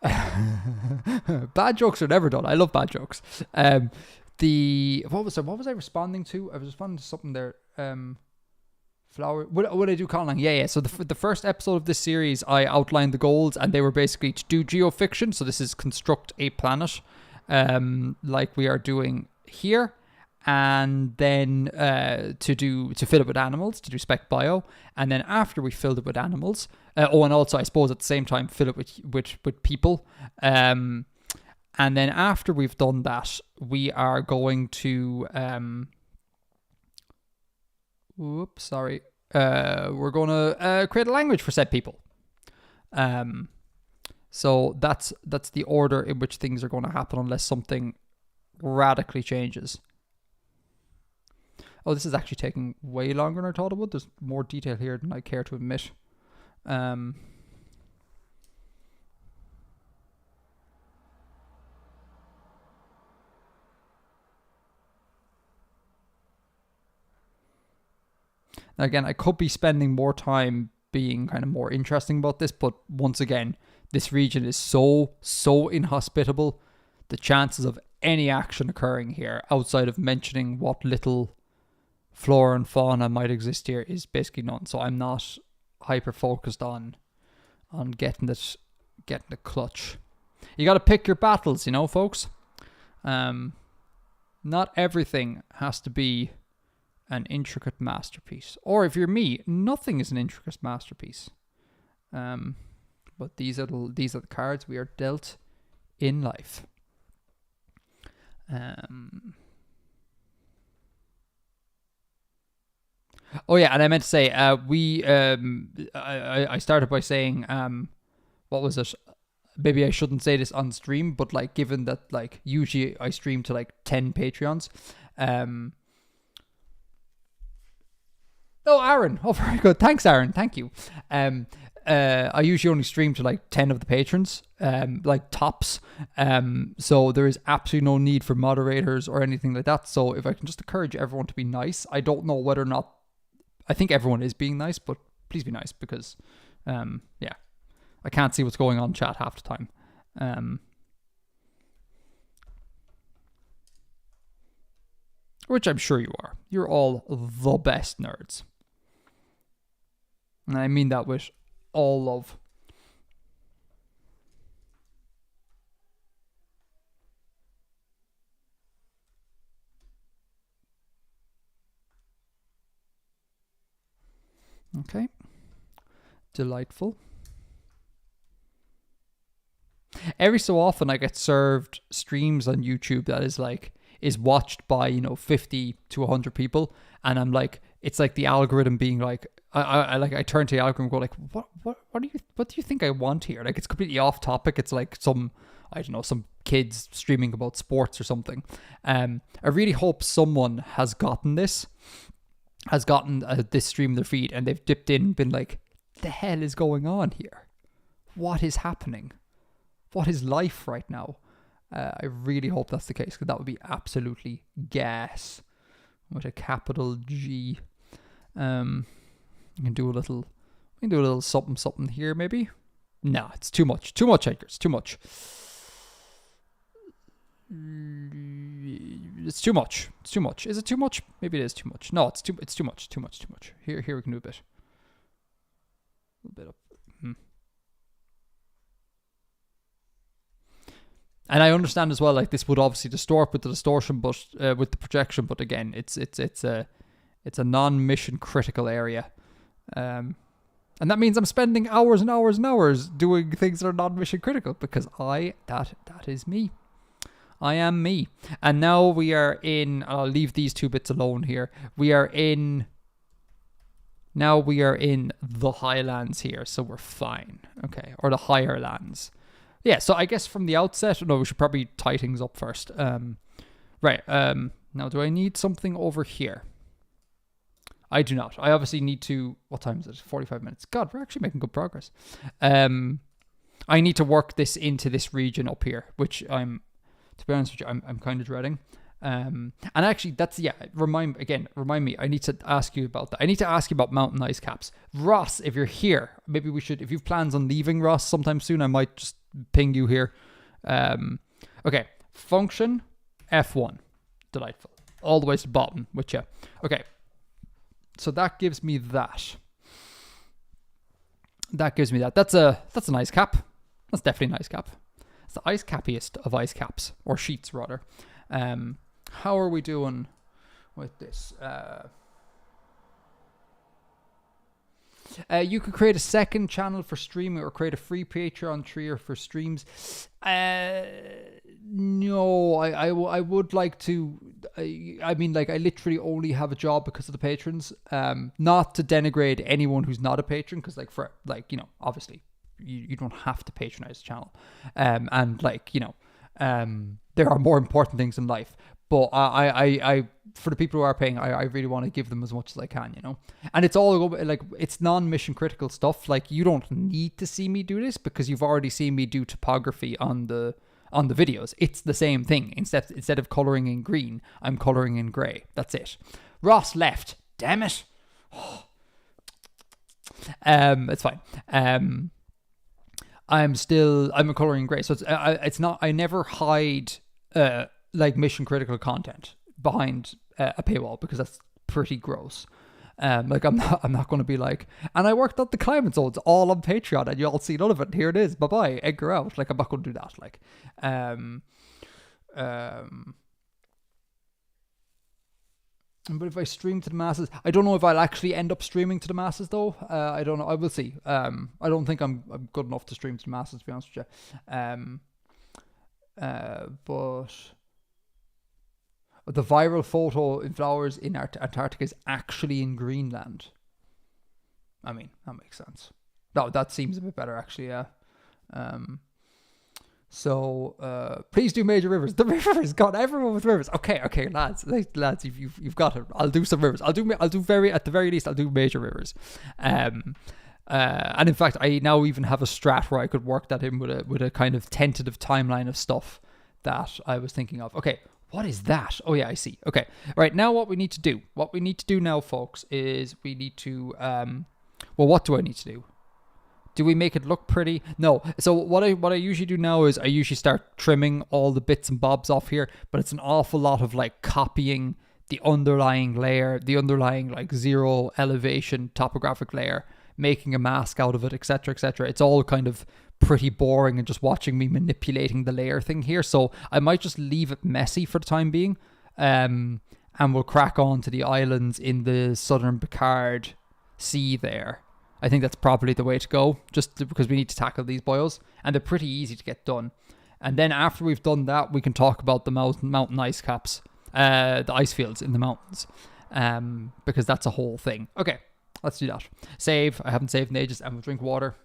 Bad jokes are never done. I love bad jokes. What was I responding to? I was responding to something there. Flower. Would I do Conlang? Yeah. So the first episode of this series, I outlined the goals, and they were basically to do geofiction. So this is construct a planet, like we are doing here, and then to fill it with animals, to do spec bio, and then after we filled it with animals, and also I suppose at the same time fill it with people, and then after we've done that, we are going to we're going to create a language for said people. So that's the order in which things are going to happen, unless something radically changes. Oh, this is actually taking way longer than I thought it would. There's more detail here than I care to admit. Again, I could be spending more time being kind of more interesting about this, but once again, this region is so inhospitable. The chances of any action occurring here, outside of mentioning what little flora and fauna might exist here, is basically none. So I'm not hyper focused on getting the clutch. You got to pick your battles, folks. Not everything has to be an intricate masterpiece, or if you're me, nothing is an intricate masterpiece. But these are the cards we are dealt in life. Oh yeah, and I meant to say, I started by saying, what was it? Maybe I shouldn't say this on stream, but like, given that like usually I stream to like 10 Patreons, Oh, Aaron. Oh, very good. Thanks, Aaron. Thank you. I usually only stream to like 10 of the patrons, like tops. So there is absolutely no need for moderators or anything like that. So if I can just encourage everyone to be nice, I don't know whether or not, I think everyone is being nice, but please be nice, because, yeah, I can't see what's going on in chat half the time. Which I'm sure you are. You're all the best nerds. And I mean that with all love. Okay. Delightful. Every so often I get served streams on YouTube that is watched by 50 to 100 people, and I'm like, it's like the algorithm being like, I turn to the algorithm and go like, what do you think I want here? Like, it's completely off topic. It's like some, I don't know, some kids streaming about sports or something. I really hope someone has gotten this stream in their feed, and they've dipped in and been like, the hell is going on here? What is happening? What is life right now? I really hope that's the case, because that would be absolutely gas with a capital G. You can do a little something here, maybe. No, it's too much, Edgar. It's too much. It's too much. Is it too much? Maybe it is too much. No, it's too much. Here we can do a bit. A little bit up. And I understand as well, like, this would obviously distort with the distortion, but with the projection. But again, it's a non-mission critical area, and that means I'm spending hours and hours and hours doing things that are non-mission critical, because that is me. I am me. And now we are in. I'll leave these two bits alone here. We are in the highlands here, so we're fine. Okay, or the higher lands. Yeah, so I guess from the outset, no, we should probably tie things up first. Right. Now, do I need something over here? I do not. I obviously need to. What time is it? 45 minutes. God, we're actually making good progress. I need to work this into this region up here, which to be honest with you, I'm kind of dreading. And actually, remind me. I need to ask you about that. I need to ask you about mountain ice caps. Ross, if you're here, maybe we should. If you've plans on leaving, Ross, sometime soon, I might just ping you here. Okay, function F1, delightful, all the way to the bottom with you. Okay, so that gives me that. That's an ice cap. That's definitely an ice cap. It's the ice cappiest of ice caps, or sheets rather. How are we doing with this? You could create a second channel for streaming, or create a free Patreon tier for streams. No, I would like to. I mean, like, I literally only have a job because of the patrons. Not to denigrate anyone who's not a patron, because, like, for, like, you know, obviously you don't have to patronize the channel. And, like, you know, there are more important things in life. But I for the people who are paying, I really want to give them as much as I can, you know. And it's all like, it's non-mission critical stuff. Like, you don't need to see me do this, because you've already seen me do topography on the videos. It's the same thing. Instead of coloring in green, I'm coloring in grey. That's it. Ross left. Damn it. It's fine. I'm coloring in grey. So it's not. I never hide like mission critical content behind a paywall, because that's pretty gross. Like, I'm not going to be like, and I worked out the climate zones all on Patreon, and you all see none of it. Here it is. Bye bye. Edgar out. Like, I'm not going to do that. Like, but if I stream to the masses, I don't know if I'll actually end up streaming to the masses though. I don't know. I will see. I don't think I'm good enough to stream to the masses, to be honest with you. But the viral photo in flowers in Antarctica is actually in Greenland. I mean, that makes sense. No, that seems a bit better, actually, yeah. So please do major rivers. The rivers, God, everyone with rivers. Okay, lads, you've got it. I'll do some rivers. I'll do at the very least, I'll do major rivers. And in fact, I now even have a strat where I could work that in with a kind of tentative timeline of stuff that I was thinking of. Okay, what is that? Oh yeah, I see. Okay, right, now what we need to do now, folks, is we need to well, what do I need to do? Do we make it look pretty? No. So what I usually do now is I usually start trimming all the bits and bobs off here, but it's an awful lot of, like, copying the underlying layer, the underlying, like, zero elevation topographic layer, making a mask out of it, etc., etc. It's all kind of pretty boring and just watching me manipulating the layer thing here. So I might just leave it messy for the time being, and we'll crack on to the islands in the southern Picard Sea there. I think that's probably the way to go, just because we need to tackle these boils, and they're pretty easy to get done. And then after we've done that, we can talk about the mountain ice caps, the ice fields in the mountains, because that's a whole thing. Okay, Let's do that. Save. I haven't saved in ages. And we'll drink water.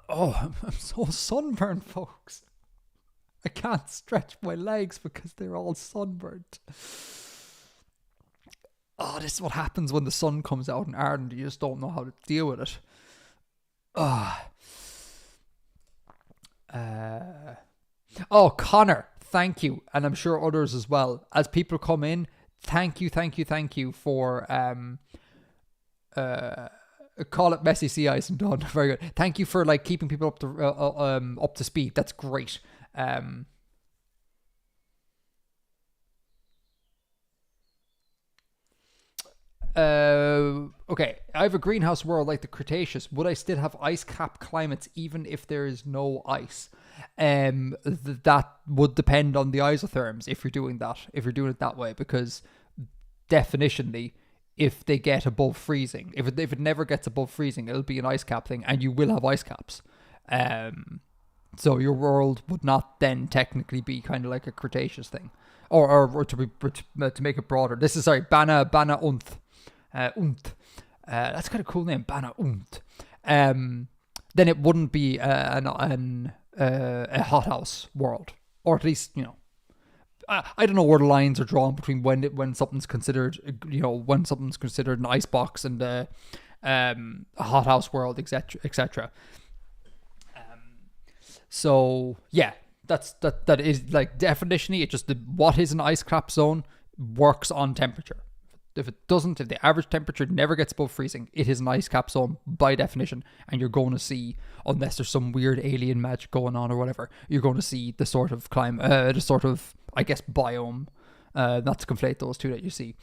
Oh, I'm so sunburned, folks. I can't stretch my legs because they're all sunburnt. Oh, this is what happens when the sun comes out in Ireland. You just don't know how to deal with it. Oh, Connor, thank you. And I'm sure others as well. As people come in, thank you for call it messy sea ice and done. Very good. Thank you for like keeping people up to speed. That's great. Okay, I have a greenhouse world like the Cretaceous. Would I still have ice cap climates even if there is no ice? That would depend on the isotherms if you're doing that. If you're doing it that way, because definitionally, if they get above freezing, if it never gets above freezing, it'll be an ice cap thing, and you will have ice caps. So your world would not then technically be kind of like a Cretaceous thing, or to make it broader. This is Bana Unth. That's kind of cool name, Bana Unth. Then it wouldn't be a hothouse world, or at least I don't know where the lines are drawn between when something's considered when something's considered an icebox and a hothouse world, etc. So yeah, that is like definitionally it just what is an ice cap zone works on temperature. If the average temperature never gets above freezing, it is an ice cap zone by definition, and you're going to see, unless there's some weird alien magic going on or whatever, you're going to see the sort of I guess biome, not to conflate those two that you see.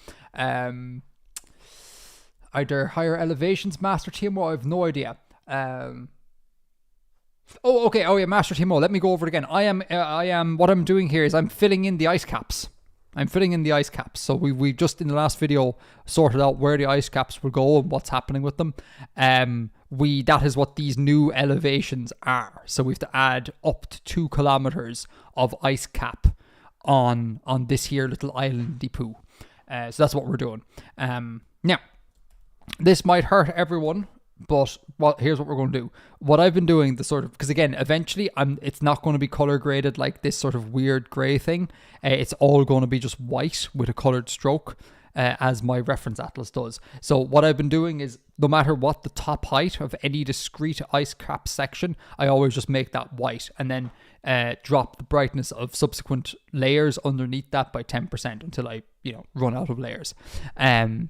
Either higher elevations, Master TMO, I have no idea. Master TMO, let me go over it again. I am what I'm doing here is I'm filling in the ice caps. So we just in the last video sorted out where the ice caps will go and what's happening with them. That is what these new elevations are. So we have to add up to 2 kilometers of ice cap on this here little islandy poo. So that's what we're doing. Now, this might hurt everyone, but here's what we're going to do. What I've been doing, because again, eventually it's not going to be color graded like this sort of weird gray thing. It's all going to be just white with a colored stroke, as my reference atlas does. So what I've been doing is, no matter what the top height of any discrete ice cap section, I always just make that white and then drop the brightness of subsequent layers underneath that by 10% until I run out of layers.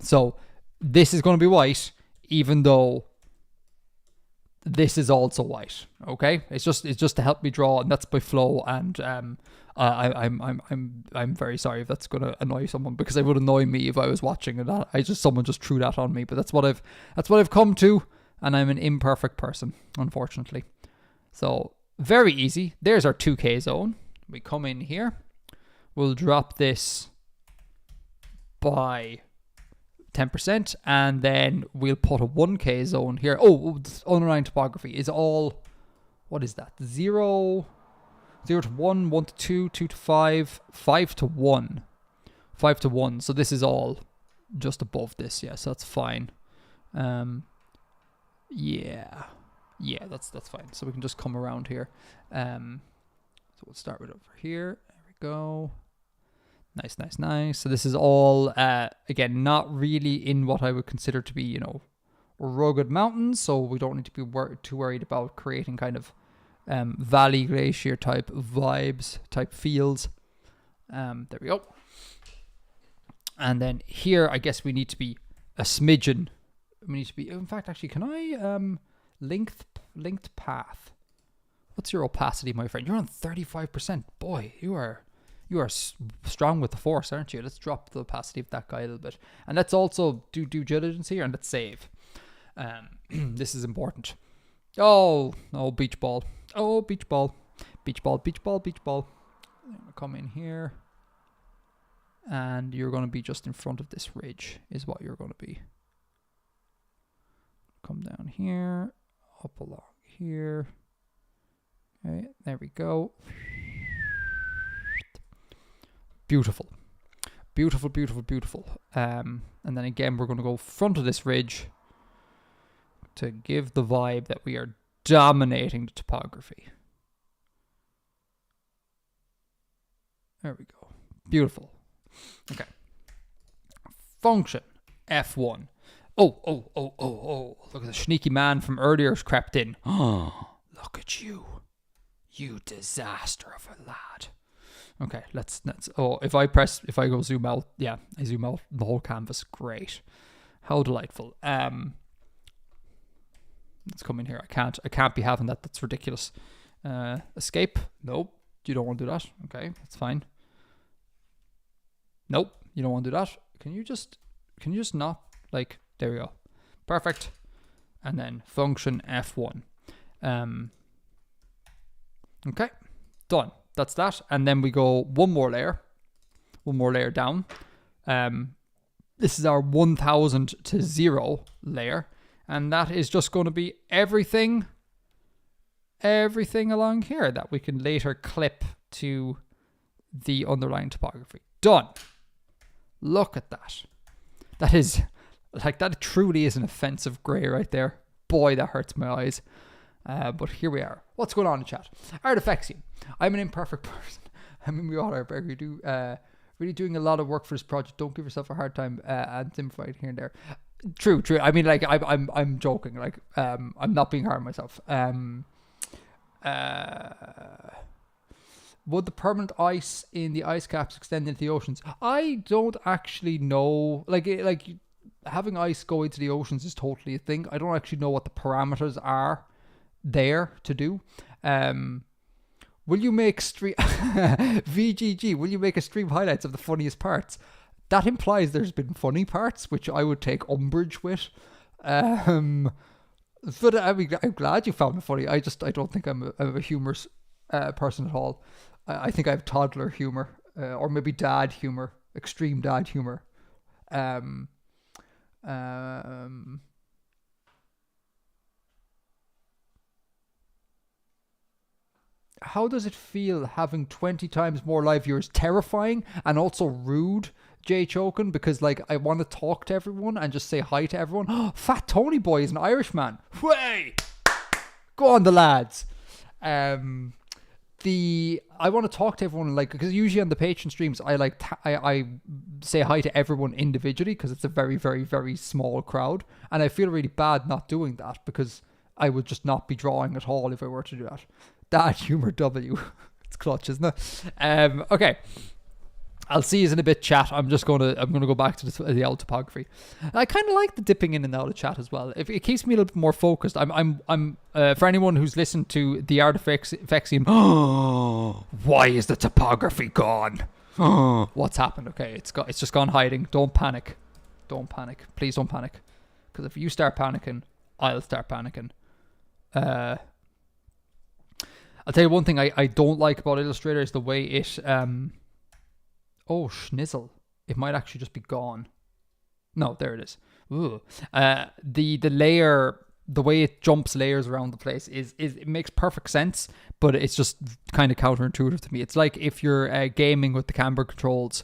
So this is going to be white, even though this is also white. Okay, it's just to help me draw, and that's by flow. And I'm very sorry if that's gonna annoy someone, because it would annoy me if I was watching and someone just threw that on me. But that's what I've come to, and I'm an imperfect person, unfortunately. So very easy. There's our 2K zone. We come in here. We'll drop this by 10%, and then we'll put a 1K zone here. Unaligned topography is all, what is that? 0 to 1, 1 to 2, 2 to 5, 5 to 1. 5 to 1. So this is all just above this, yeah, so that's fine. Yeah, that's fine. So we can just come around here. So we'll start with over here. There we go. Nice. So this is all, again, not really in what I would consider to be, rugged mountains. So we don't need to be too worried about creating kind of valley glacier type vibes, type feels. There we go. And then here, I guess we need to be a smidgen. We need to be, in fact, actually, can I linked path? What's your opacity, my friend? You're on 35%. Boy, you are strong with the force, aren't you? Let's drop the opacity of that guy a little bit. And let's also do due diligence here, and let's save. This is important. Oh, beach ball. Oh, beach ball. Beach ball. Come in here. And you're going to be just in front of this ridge is what you're going to be. Come down here. Up along here. Okay, there we go. Beautiful. Beautiful, beautiful, beautiful. And then again, we're going to go front of this ridge to give the vibe that we are dominating the topography. There we go. Beautiful. Okay. Function F1. Oh. Look at the sneaky man from earlier's crept in. Oh, look at you. You disaster of a lad. Okay, let's if I go zoom out, yeah, I zoom out the whole canvas. Great. How delightful. Let's come in here. I can't be having that. That's ridiculous. Escape. Nope. You don't want to do that. Okay, that's fine. Nope. You don't want to do that. Can you just not, like, there we go. Perfect. And then function F1. Okay. Done. That's that. And then we go one more layer down. This is our 1000 to 0 layer. And that is just going to be everything along here that we can later clip to the underlying topography. Done. Look at that. That truly is an offensive grey right there. Boy, that hurts my eyes. But here we are. What's going on in chat? Artifactium. I'm an imperfect person. I mean, we all are, but we do really doing a lot of work for this project. Don't give yourself a hard time and simplify here and there. True. I mean, like, I'm joking. Like, I'm not being hard on myself. Would the permanent ice in the ice caps extend into the oceans? I don't actually know. Like having ice go into the oceans is totally a thing. I don't actually know what the parameters are there to do. Will you make VGG? Will you make a stream highlights of the funniest parts? That implies there's been funny parts, which I would take umbrage with. But I'm glad you found it funny. I don't think I'm a humorous person at all. I think I have toddler humor, or maybe dad humor, extreme dad humor. How does it feel having 20 times more live viewers? Terrifying and also rude, Jay Chokin, because like I want to talk to everyone and just say hi to everyone. Oh, Fat Tony Boy is an Irishman. Way, go on the lads. I want to talk to everyone, like, because usually on the Patreon streams I say hi to everyone individually because it's a very, very, very small crowd, and I feel really bad not doing that because I would just not be drawing at all if I were to do that. Dad humor W. It's clutch, isn't it? Okay. I'll see you in a bit, chat. I'm gonna go back to the old topography. I kind of like the dipping in and out of chat as well. It keeps me a little bit more focused. I'm for anyone who's listened to the Artifactium. Oh, why is the topography gone? Oh, what's happened? Okay, it's just gone hiding. Don't panic. Please don't panic. Because if you start panicking, I'll start panicking. I'll tell you one thing I don't like about Illustrator is the way it oh, schnizzle. It might actually just be gone. No, there it is. Ooh. The layer, the way it jumps layers around the place is it makes perfect sense, but it's just kind of counterintuitive to me. It's like if you're gaming with the camber controls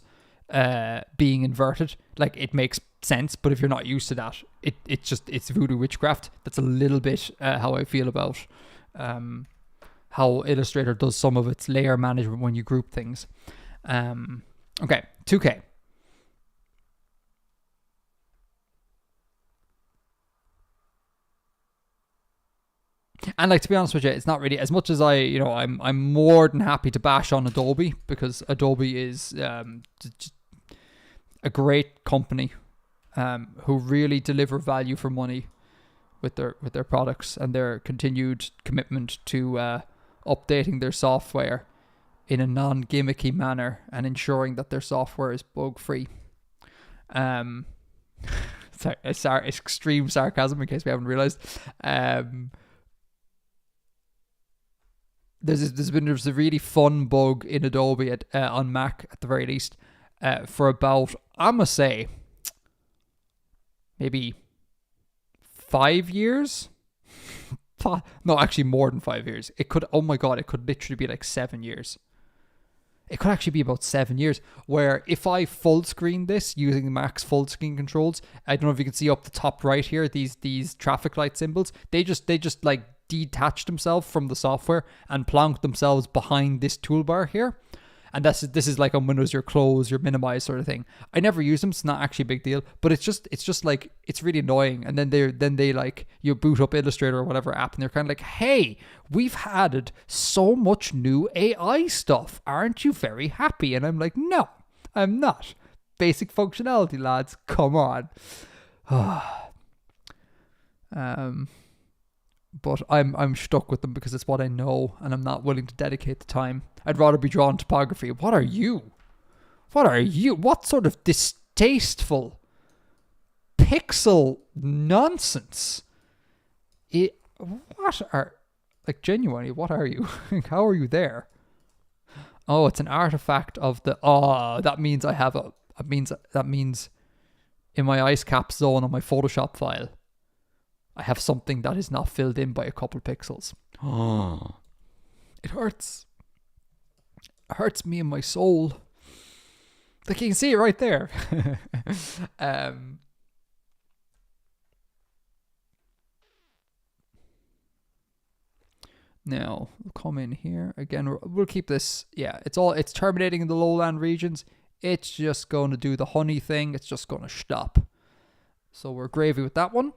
being inverted, like it makes sense, but if you're not used to that, it's voodoo witchcraft. That's a little bit how I feel about how Illustrator does some of its layer management when you group things. Okay, 2K. And like, to be honest with you, it's not really as much as I'm more than happy to bash on Adobe, because Adobe is a great company who really deliver value for money with their products and their continued commitment to updating their software in a non-gimmicky manner and ensuring that their software is bug-free. Sorry, it's extreme sarcasm in case we haven't realized. There's a really fun bug in Adobe on Mac at the very least for about, I'm gonna say, maybe 5 years. No, actually more than 5 years. It could literally be like 7 years. it could actually be about 7 years, where if I full screen this using the max full screen controls, I don't know if you can see up the top right here, these traffic light symbols, they just like detach themselves from the software and plonk themselves behind this toolbar here. And this is like on Windows, your close, your minimize sort of thing. I never use them. It's not actually a big deal, but it's just like, it's really annoying. And then they like, you boot up Illustrator or whatever app, and they're kind of like, hey, we've added so much new AI stuff. Aren't you very happy? And I'm like, no, I'm not. Basic functionality, lads. Come on. But I'm stuck with them because it's what I know, and I'm not willing to dedicate the time. I'd rather be drawn topography. What are you? What sort of distasteful pixel nonsense? What are, like, genuinely, what are you? How are you there? Oh, it's an artifact of the, that means that means in my ice cap zone on my Photoshop file, I have something that is not filled in by a couple pixels. Oh, it hurts. It hurts me in my soul. Like, you can see it right there. Now we'll come in here again. We'll keep this. Yeah, it's terminating in the lowland regions. It's just going to do the honey thing. It's just going to stop. So we're gravy with that one.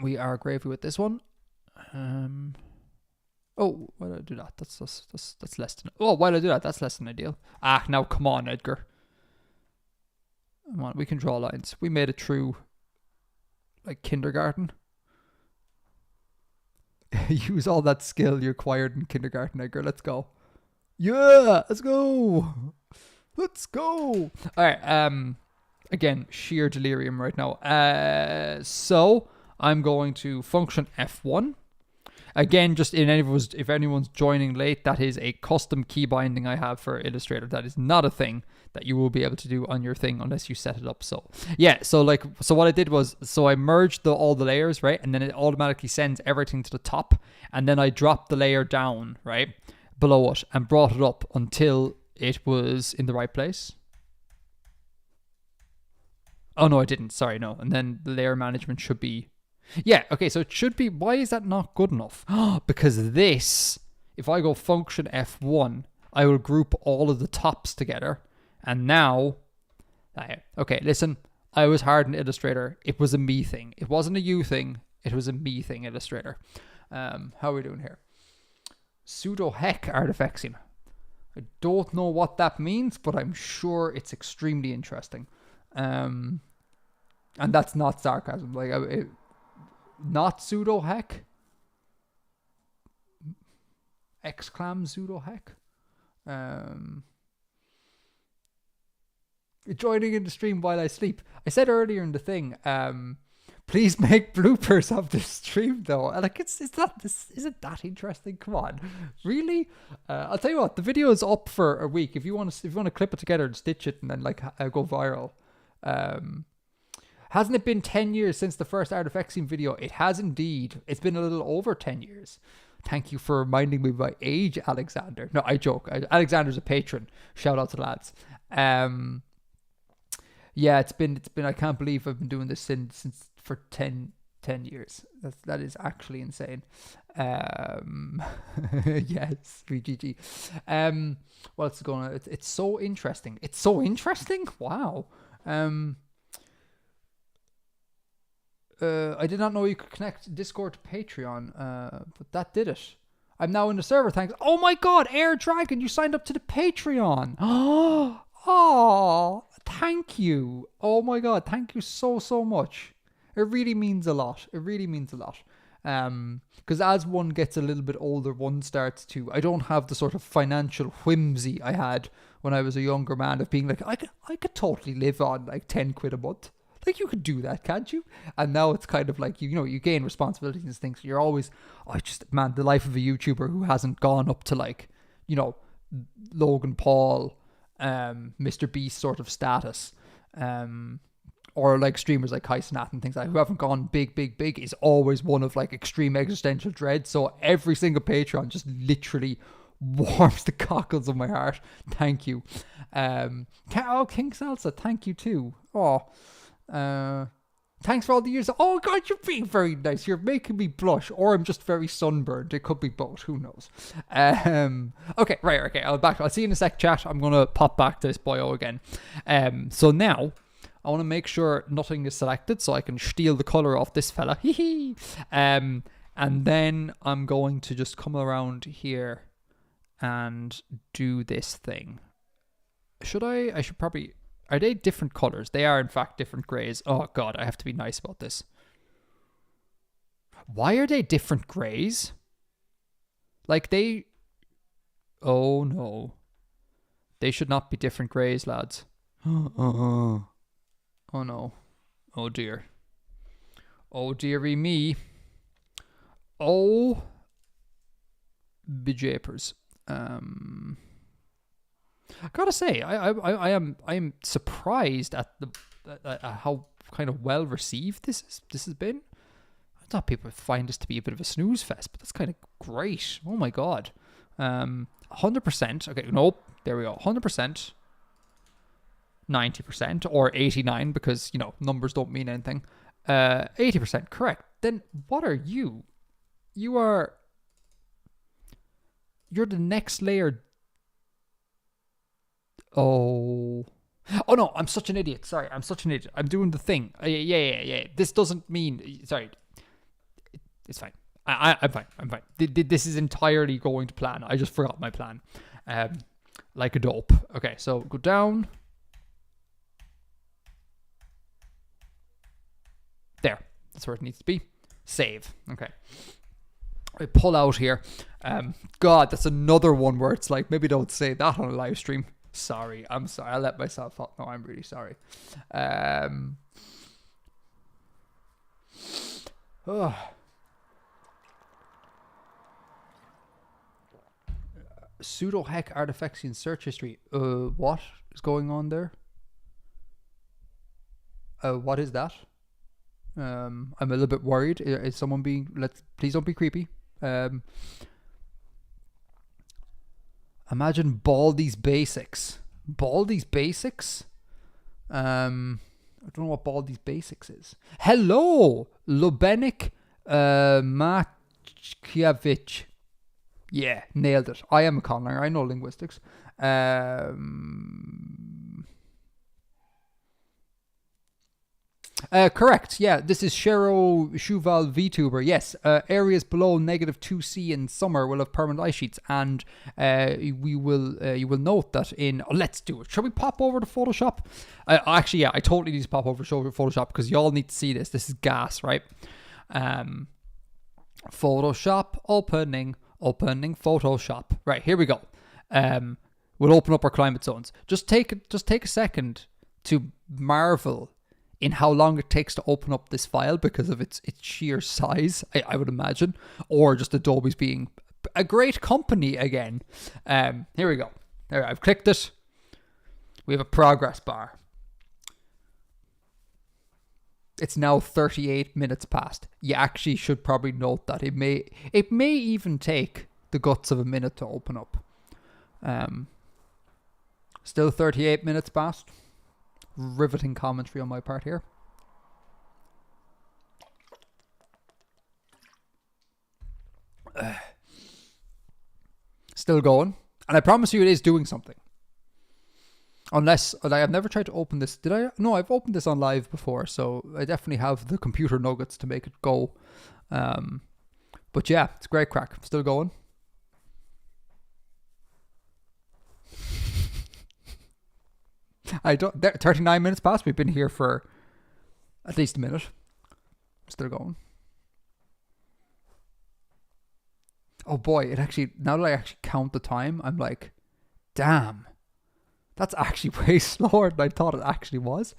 We are gravy with this one. Oh, why did I do that? That's less than. Oh, why did I do that? That's less than ideal. Now come on, Edgar. Come on, we can draw lines. We made it through, like, kindergarten. Use all that skill you acquired in kindergarten, Edgar. Let's go. Yeah, let's go. Let's go. All right. Again, sheer delirium right now. So I'm going to function F1. Again, just if anyone's joining late, that is a custom key binding I have for Illustrator. That is not a thing that you will be able to do on your thing unless you set it up. So yeah, so what I did was, I merged all the layers, right? And then it automatically sends everything to the top. And then I dropped the layer down, right, below it, and brought it up until it was in the right place. Oh, no, I didn't. Sorry, no. And then the layer management should be... Yeah, okay, so it should be... Why is that not good enough? Because this, if I go function F1, I will group all of the tops together. And now... Okay, listen. I was hard in Illustrator. It was a me thing. It wasn't a you thing. It was a me thing, Illustrator. How are we doing here? Pseudo heck artifacting. I don't know what that means, but I'm sure it's extremely interesting. And that's not sarcasm. Like, not pseudo heck. Exclam pseudo heck. Joining in the stream while I sleep. I said earlier in the thing, please make bloopers of this stream though. Like, isn't that interesting? Come on, really? I'll tell you what. The video is up for a week. If you want to clip it together and stitch it and then go viral. Hasn't it been 10 years since the first Artifacting video? It has indeed. It's been a little over 10 years. Thank you for reminding me of my age, Alexander. No, I joke. Alexander's a patron. Shout out to the lads. Yeah, it's been. I can't believe I've been doing this since for 10 years. That is actually insane. Yes, VGG. What's going on? It's so interesting. It's so interesting. Wow. I did not know you could connect Discord to Patreon, but that did it. I'm now in the server, thanks. Oh my god, Air Dragon, you signed up to the Patreon. Oh, thank you. Oh my god, thank you so much. It really means a lot. Because as one gets a little bit older, one starts to... I don't have the sort of financial whimsy I had when I was a younger man of being like, I could totally live on like 10 quid a month. Like, you could do that, can't you? And now it's kind of like, you gain responsibilities and things. You're always, the life of a YouTuber who hasn't gone up to like, Logan Paul, Mr. Beast sort of status, or like streamers like Kai Cenat and things like that, who haven't gone big, is always one of like extreme existential dread. So every single Patreon just literally warms the cockles of my heart. Thank you. King Salsa, thank you too. Thanks for all the years. Oh God, you're being very nice. You're making me blush, or I'm just very sunburned. It could be both. Who knows? Okay, right. Okay, I'll see you in a sec, chat. I'm gonna pop back to this bio again. So now I want to make sure nothing is selected, so I can steal the color off this fella. And then I'm going to just come around here and do this thing. I should probably. Are they different colors? They are, in fact, different grays. Oh, God, I have to be nice about this. Why are they different grays? Like, they... Oh, no. They should not be different grays, lads. Oh, no. Oh, dear. Oh, dearie me. Oh, bejapers. I gotta say, I am surprised at how kind of well received this has been. I thought people would find this to be a bit of a snooze fest, but that's kind of great. Oh my God, 100%. Okay, nope. There we go. 100%, 90%, or 89 because numbers don't mean anything. 80% correct. Then what are you? You're the next layer. Oh no, I'm such an idiot. Sorry, I'm such an idiot. I'm doing the thing. Yeah. This doesn't mean... Sorry. It's fine. I'm fine. I'm fine. This is entirely going to plan. I just forgot my plan. Like a dope. Okay, so go down. There. That's where it needs to be. Save. Okay. I pull out here. God, that's another one where it's like, maybe don't say that on a live stream. Sorry, I'm sorry. I let myself up. No, I'm really sorry. Pseudo heck artifacts in search history. What is going on there? What is that? I'm a little bit worried. Is someone being... Please don't be creepy. Imagine Baldy's Basics. Baldy's Basics? I don't know what Baldy's Basics is. Hello! Lubenik Maciavich. Yeah, nailed it. I am a conlanger. I know linguistics. Correct. Yeah, this is Shero Shuval VTuber. Yes, areas below -2C in summer will have permanent ice sheets, and you will note that in. Oh, let's do it. Shall we pop over to Photoshop? Actually, yeah, I totally need to pop over to Photoshop because y'all need to see this. This is gas, right? Photoshop opening Photoshop. Right, here we go. We'll open up our climate zones. Just take a second to marvel in how long it takes to open up this file because of its sheer size, I would imagine, or just Adobe's being a great company again. Here we go. There, I've clicked it. We have a progress bar. It's now 38 minutes past. You actually should probably note that it may even take the guts of a minute to open up. Still 38 minutes past. Riveting commentary on my part here. Still going. And I promise you it is doing something. Unless, I've never tried to open this. Did I? No, I've opened this on live before, so I definitely have the computer nuggets to make it go. But yeah, it's great crack. Still going. I don't. 39 minutes past. We've been here for at least a minute. Still going. Oh boy, it actually. Now that I actually count the time, I'm like, damn, that's actually way slower than I thought it actually was.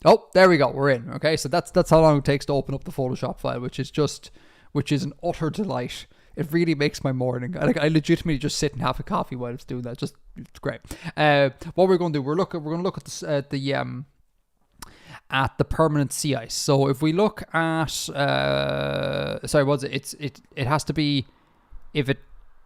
Oh, there we go. We're in. Okay, so that's how long it takes to open up the Photoshop file, which is an utter delight. It really makes my morning. I legitimately just sit and have a coffee while it's doing that. It's great. What we're going to do, we're going to look at this, at the permanent sea ice. So if we look at, sorry, what's it? It has to be, if it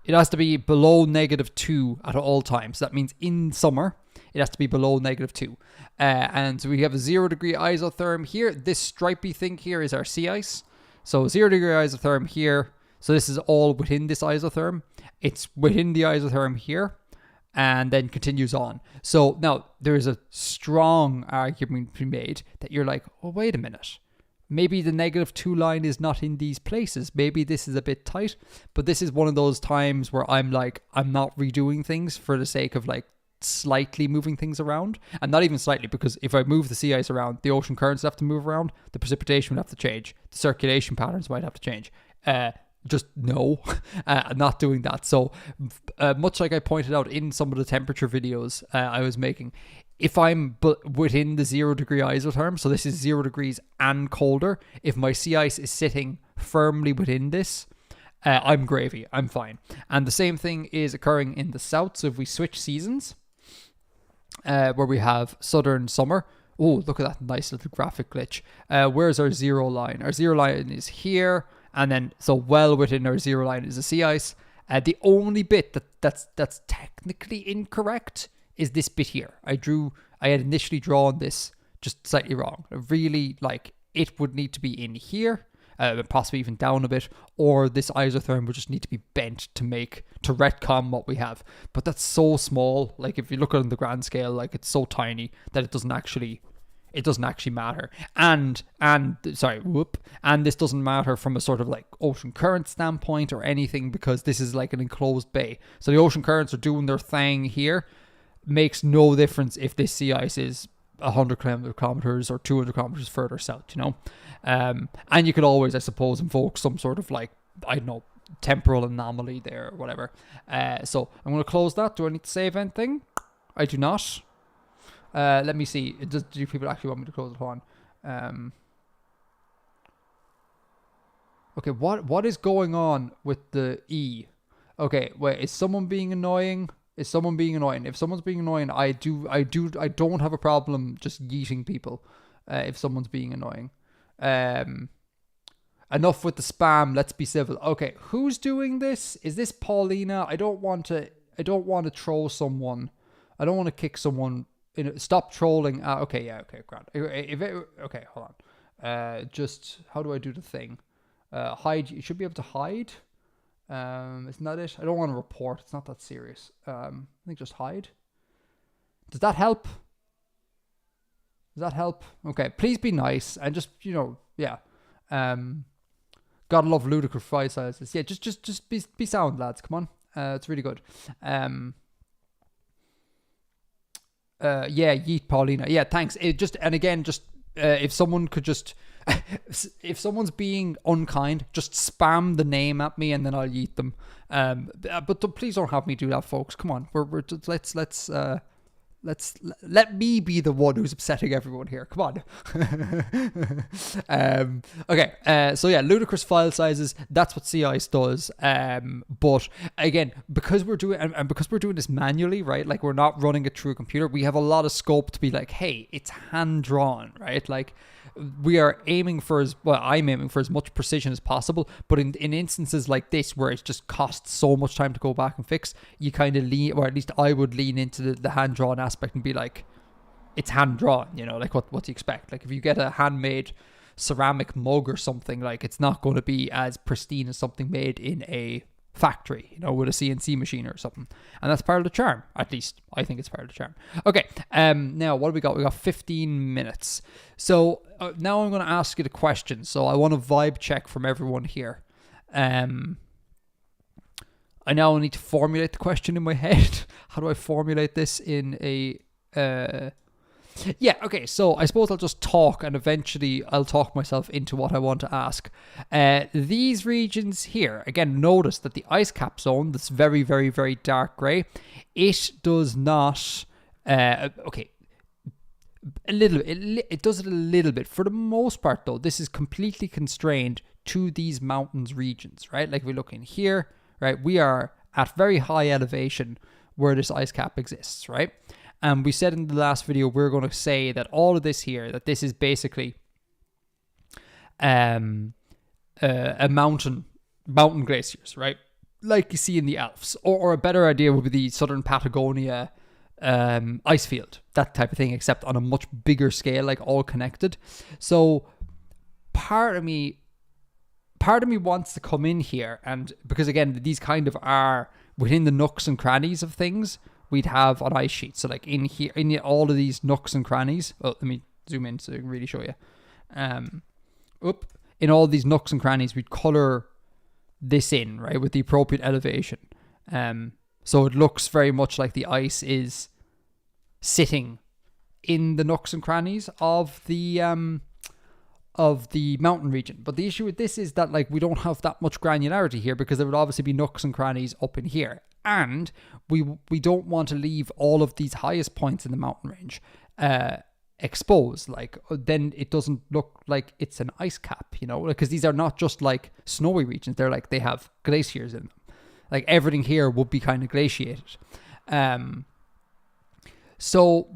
It has to be below -2 at all times. That means in summer, it has to be below -2. And so we have a 0 degree isotherm here. This stripy thing here is our sea ice. So 0 degree isotherm here. So this is all within this isotherm. It's within the isotherm here and then continues on. So now there is a strong argument to be made that you're like, oh, wait a minute. Maybe the -2 line is not in these places. Maybe this is a bit tight. But this is one of those times where I'm like, I'm not redoing things for the sake of like slightly moving things around. And not even slightly, because if I move the sea ice around, the ocean currents have to move around. The precipitation would have to change. The circulation patterns might have to change. Just no, I'm not doing that. So much like I pointed out in some of the temperature videos I was making, if I'm within the 0 degree isotherm, so this is 0 degrees and colder, if my sea ice is sitting firmly within this, I'm gravy, I'm fine. And the same thing is occurring in the south. So if we switch seasons, where we have southern summer, oh, look at that nice little graphic glitch. Where's our 0 line? Our 0 line is here. And then, so well within our 0 line is the sea ice. The only bit that's technically incorrect is this bit here. I had initially drawn this just slightly wrong. Really, like, it would need to be in here, possibly even down a bit, or this isotherm would just need to be bent to retcon what we have. But that's so small. Like, if you look at it on the grand scale, like, it's so tiny that it doesn't actually matter. And this doesn't matter from a sort of like ocean current standpoint or anything, because this is like an enclosed bay. So the ocean currents are doing their thing here. Makes no difference if this sea ice is 100 kilometers or 200 kilometers further south, you know? And you could always, I suppose, invoke some sort of like, I don't know, temporal anomaly there or whatever. So I'm going to close that. Do I need to save anything? I do not. Let me see. Do people actually want me to close it on? Okay, what is going on with the E? Okay, wait, is someone being annoying? If someone's being annoying, I don't have a problem just yeeting people. If someone's being annoying. Enough with the spam. Let's be civil. Okay, who's doing this? Is this Paulina? I don't want to troll someone. I don't want to kick someone. Stop trolling. Okay, grand. Okay, hold on. Just how do I do the thing? Hide. You should be able to hide. Isn't that it? I don't want to report. It's not that serious. I think just hide. Does that help? Okay, please be nice and just, yeah. Gotta love ludicrous file sizes. Yeah, just be sound, lads. Come on. It's really good. Yeah, yeet Paulina. Yeah, thanks. If someone could just, if someone's being unkind, just spam the name at me and then I'll yeet them. But please don't have me do that, folks. Come on, let me be the one who's upsetting everyone here. Come on. Okay. So yeah, ludicrous file sizes. That's what sea ice does. But again, because we're doing this manually, right? Like, we're not running it through a computer. We have a lot of scope to be like, hey, it's hand drawn, right? Like, we are I'm aiming for as much precision as possible. But in instances like this, where it just costs so much time to go back and fix, you kind of lean, or at least I would lean into the hand drawn aspect and be like, it's hand drawn, like what do you expect? Like, if you get a handmade ceramic mug or something, like, it's not going to be as pristine as something made in a factory, with a CNC machine or something. And that's part of the charm. At least I think it's part of the charm. Okay. Now what do we got? We got 15 minutes. So now I'm going to ask you the question. So I want a vibe check from everyone here. I now need to formulate the question in my head. How do I formulate this in a yeah, okay, so I suppose I'll just talk, and eventually I'll talk myself into what I want to ask. These regions here, again, notice that the ice cap zone, that's very, very, very dark grey, it does not, okay, a little bit, it does it a little bit. For the most part, though, this is completely constrained to these mountains regions, right? Like, if we look in here, right, we are at very high elevation where this ice cap exists, right? And we said in the last video, we're going to say that all of this here, that this is basically a mountain glaciers, right? like you see in the Alps, or a better idea would be the Southern Patagonia ice field, that type of thing, except on a much bigger scale, like all connected. So part of me wants to come in here, and because again, these kind of are within the nooks and crannies of things we'd have on ice sheets. So like in here, in all of these nooks and crannies. Oh, let me zoom in so I can really show you. In all these nooks and crannies, we'd color this in, right, with the appropriate elevation. So it looks very much like the ice is sitting in the nooks and crannies of the mountain region. But the issue with this is that like we don't have that much granularity here, because there would obviously be nooks and crannies up in here, and we don't want to leave all of these highest points in the mountain range exposed. Like then it doesn't look like it's an ice cap, you know, because these are not just like snowy regions. They're like, they have glaciers in them. Like everything here would be kind of glaciated. So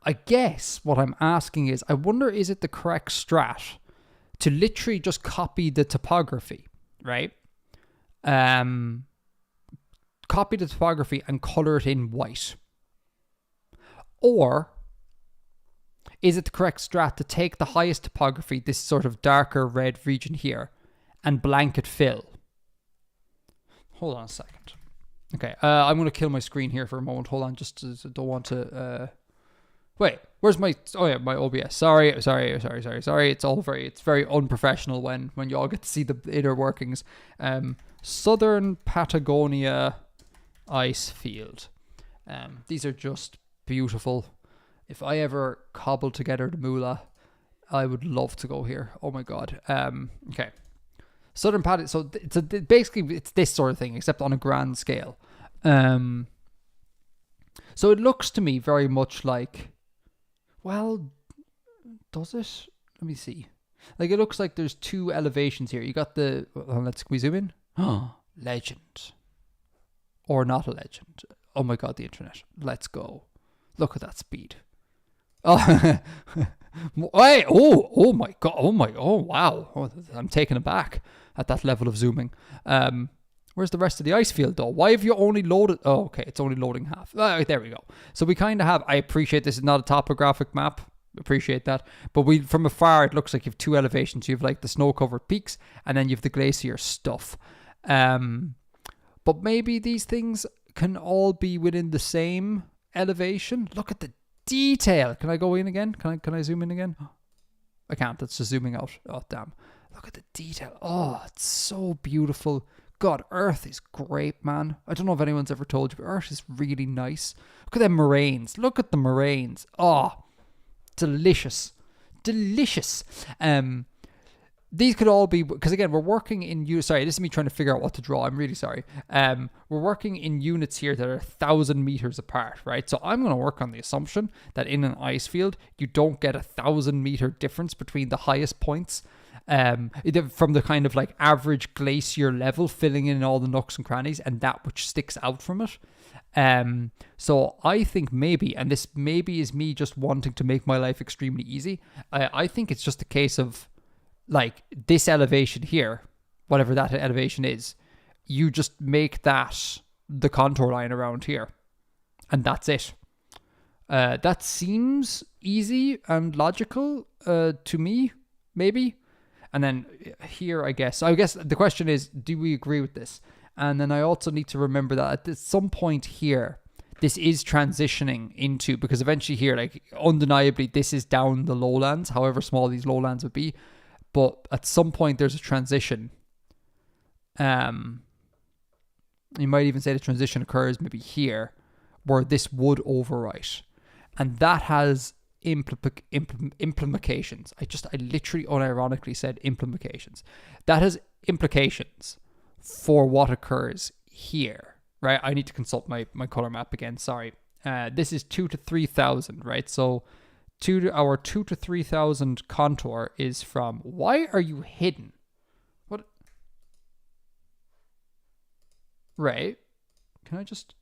I guess what I'm asking is, I wonder, is it the correct strat to literally just copy the topography, right? Copy the topography and color it in white? Or is it the correct strat to take the highest topography, this sort of darker red region here, and blanket fill? Hold on a second. Okay, I'm going to kill my screen here for a moment. Hold on, just don't want to... Wait, where's my... Oh yeah, my OBS. Sorry. It's very unprofessional when you all get to see the inner workings. Southern Patagonia ice field. These are just beautiful. If I ever cobble together the moolah, I would love to go here. Oh my god. Okay. Southern Patagonia. So basically it's this sort of thing, except on a grand scale. So it looks to me very much like... Well, does it? Let me see. Like, it looks like there's two elevations here. You got the... Let's squeeze zoom in. Oh, legend. Or not a legend. Oh my god, the internet. Let's go. Look at that speed. Oh, wait. Oh my god. Oh, wow. Oh, I'm taken aback at that level of zooming. Where's the rest of the ice field, though? Why have you only loaded... Oh, okay, it's only loading half. There we go. So we kind of have... I appreciate this is not a topographic map. Appreciate that. But from afar, it looks like you have two elevations. You have, like, the snow-covered peaks, and then you have the glacier stuff. But maybe these things can all be within the same elevation. Look at the detail. Can I go in again? Can I zoom in again? I can't. That's just zooming out. Oh, damn. Look at the detail. Oh, it's so beautiful. God, Earth is great, man. I don't know if anyone's ever told you, but Earth is really nice. Look at them moraines. Look at the moraines. Oh, delicious. Delicious. These could all be... Because, again, we're working in... Sorry, this is me trying to figure out what to draw. I'm really sorry. We're working in units here that are 1,000 meters apart, right? So I'm going to work on the assumption that in an ice field, you don't get 1,000 meter difference between the highest points from the kind of like average glacier level, filling in all the nooks and crannies, and that which sticks out from it. So I think maybe, and this maybe is me just wanting to make my life extremely easy, I think it's just a case of like this elevation here, whatever that elevation is, you just make that the contour line around here, and that's it. That seems easy and logical to me, maybe. And then here, I guess the question is, do we agree with this? And then I also need to remember that at some point here, this is transitioning into, because eventually here, like undeniably, this is down the lowlands, however small these lowlands would be. But at some point, there's a transition. You might even say the transition occurs maybe here, where this would overwrite. And that has implications. I literally unironically said implications. That has implications for what occurs here, right? I need to consult my color map again. Sorry. This is 2,000 to 3,000, right? So our 2,000 to 3,000 contour is from... Why are you hidden? What? Right. Can I just...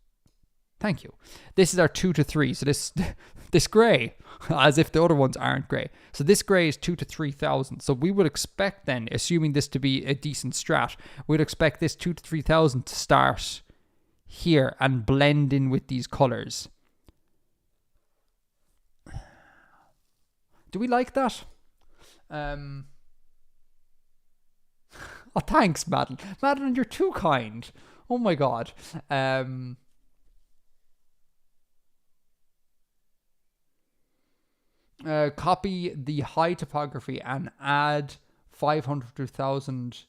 Thank you. This is our 2 to 3. So this grey, as if the other ones aren't grey. So this grey is 2 to 3,000. So we would expect then, assuming this to be a decent strat, we'd expect this 2 to 3,000 to start here and blend in with these colours. Do we like that? Oh, thanks, Madeline. Madeline, you're too kind. Oh my God. Copy the high topography and add 500 to 1,000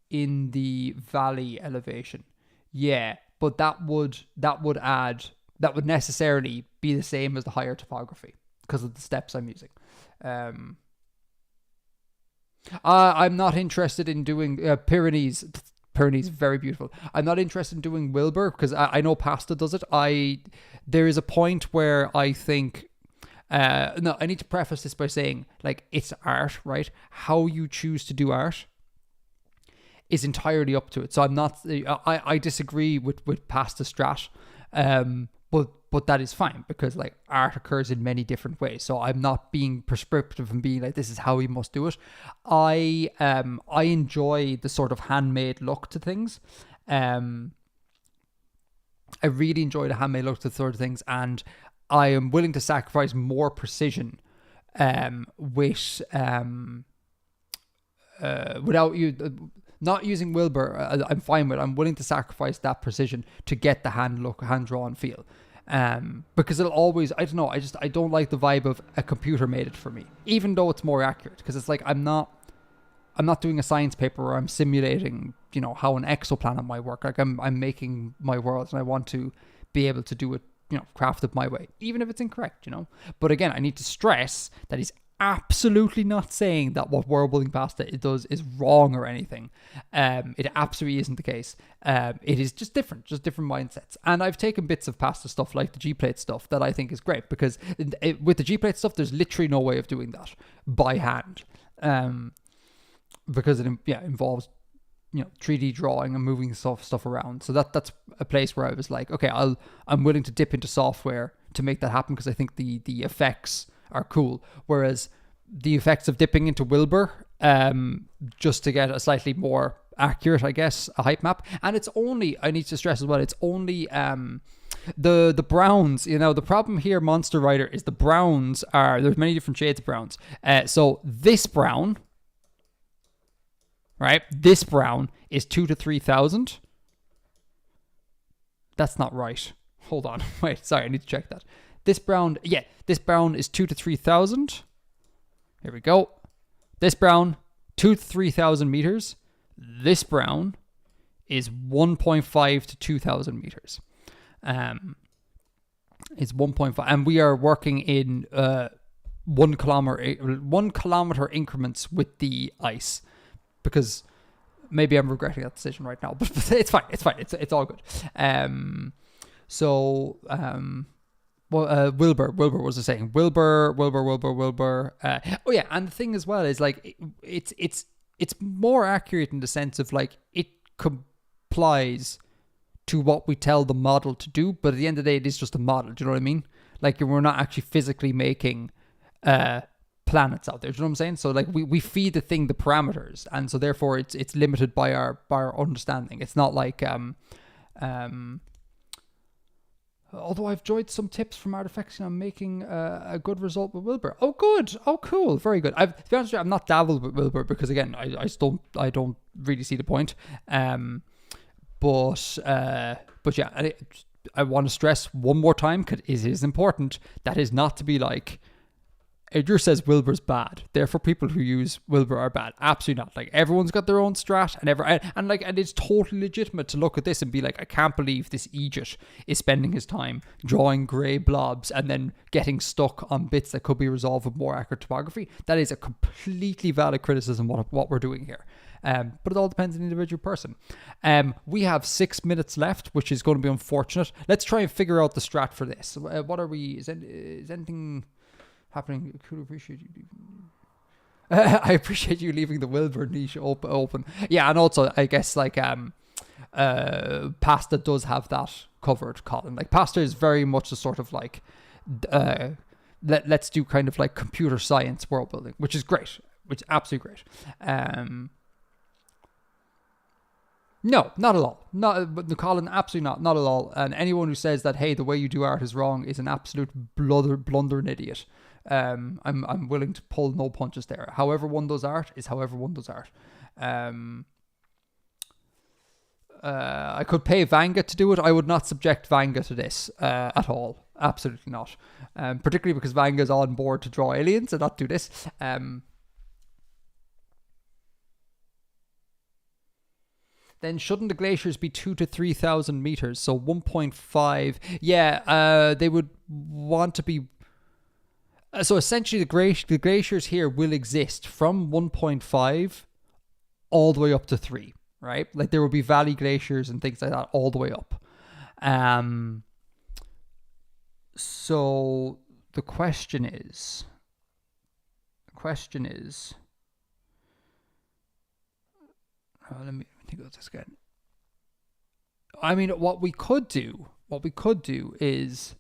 in the valley elevation. Yeah, but that would necessarily be the same as the higher topography because of the steps I'm using. I'm not interested in doing Pyrenees. Pyrenees, very beautiful. I'm not interested in doing Wilbur because I know Pasta does it. There is a point where I think no, I need to preface this by saying, like, it's art, right? How you choose to do art is entirely up to it. So I'm not, I disagree with Pasta Strat, but that is fine because, like, art occurs in many different ways. So I'm not being prescriptive and being like, this is how we must do it. I enjoy the sort of handmade look to things. I really enjoy the handmade look to sort of things, and I am willing to sacrifice more precision without you not using Wilbur. I'm fine with it. I'm willing to sacrifice that precision to get the hand drawn feel, because it'll always, I don't know, I don't like the vibe of a computer made it for me, even though it's more accurate, because it's like I'm not doing a science paper where I'm simulating, you know, how an exoplanet might work. Like I'm making my world, and I want to be able to do it, you know, craft it my way, even if it's incorrect, you know. But again, I need to stress that he's absolutely not saying that what World Pasta it does is wrong or anything. It absolutely isn't the case. It is just different mindsets. And I've taken bits of Pasta stuff like the G-plate stuff that I think is great, because with the G-plate stuff, there's literally no way of doing that by hand, because it involves, you know, 3D drawing and moving stuff around. So that's a place where I was like, okay, I'm willing to dip into software to make that happen, because I think the effects are cool. Whereas the effects of dipping into Wilbur, just to get a slightly more accurate, I guess, a height map. And it's only, I need to stress as well, it's only the browns. You know, the problem here, Monster Rider, is the browns are, there's many different shades of browns. So this brown, right? This brown is 2 to 3,000. That's not right. Hold on. Wait, sorry, I need to check that. This brown, this brown is 2 to 3,000. Here we go. This brown, 2 to 3,000 meters. This brown is 1.5 to 2,000 meters. It's 1.5, and we are working in 1 kilometer increments with the ice, because maybe I'm regretting that decision right now, but it's fine. It's all good. Wilbur was the saying. Wilbur. Oh yeah, and the thing as well is, like, it's more accurate in the sense of, like, it complies to what we tell the model to do, but at the end of the day, it is just a model. Do you know what I mean? Like, we're not actually physically making planets out there. Do you know what I'm saying? So, like, we feed the thing the parameters, and so therefore it's limited by our understanding. It's not like although I've enjoyed some tips from Artifacts, and I'm making a good result with Wilbur. Oh, good. Oh, cool. Very good. To be honest with you, I'm not dabbled with Wilbur because, again, I don't really see the point. But yeah, I want to stress one more time, because it is important, that is not to be like, Edgar says Wilbur's bad, therefore people who use Wilbur are bad. Absolutely not. Like, everyone's got their own strat, and it's totally legitimate to look at this and be like, I can't believe this Egypt is spending his time drawing grey blobs and then getting stuck on bits that could be resolved with more accurate topography. That is a completely valid criticism of what we're doing here. But it all depends on the individual person. We have 6 minutes left, which is going to be unfortunate. Let's try and figure out the strat for this. What are we? Is anything happening? I could appreciate you leaving. I appreciate you leaving the Wilbur niche open. Yeah, and also I guess, like, Pasta does have that covered, Colin. Like, Pasta is very much a sort of like, let's do kind of like computer science world building, which is great, which is absolutely great. No, not at all. But Colin, absolutely not at all. And anyone who says that, hey, the way you do art is wrong, is an absolute blundering idiot. I'm willing to pull no punches there. However one does art is however one does art. I could pay Vanga to do it. I would not subject Vanga to this at all. Absolutely not. Particularly because Vanga is on board to draw aliens and not do this. Then shouldn't the glaciers be 2,000 to 3,000 meters? So 1.5. Yeah, they would want to be. So essentially, the glaciers here will exist from 1.5 all the way up to 3, right? Like, there will be valley glaciers and things like that all the way up. So the question is. Let me think about this again. I mean, what we could do is,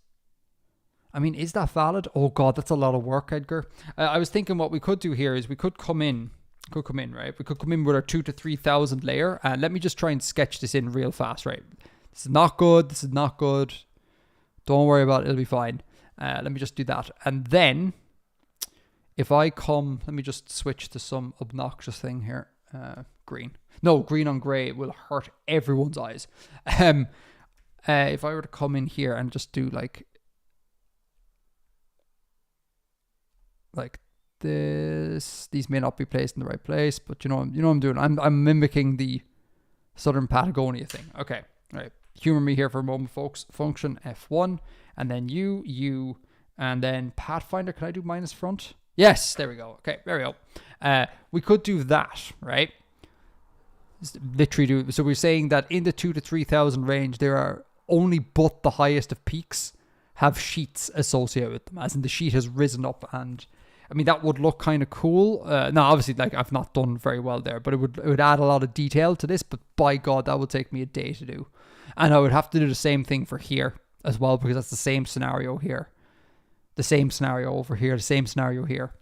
I mean, is that valid? Oh God, that's a lot of work, Edgar. I was thinking what we could do here is we could come in, right? We could come in with our 2,000 to 3,000 layer. And let me just try and sketch this in real fast, right? This is not good. Don't worry about it. It'll be fine. Let me just do that. And then if I come, let me just switch to some obnoxious thing here. Green. No, green on grey will hurt everyone's eyes. If I were to come in here and just do like this, these may not be placed in the right place, but you know what I'm doing. I'm mimicking the Southern Patagonia thing. Okay, all right. Humor me here for a moment, folks. Function F1, and then U, and then Pathfinder. Can I do minus front? Yes, there we go. Okay, there we go. We could do that, right? Literally do. So we're saying that in the 2,000 to 3,000 range, there are only but the highest of peaks have sheets associated with them, as in the sheet has risen up. And I mean, that would look kind of cool. Now, obviously, like, I've not done very well there, but it would add a lot of detail to this. But by God, that would take me a day to do. And I would have to do the same thing for here as well, because that's the same scenario here. The same scenario over here. The same scenario here.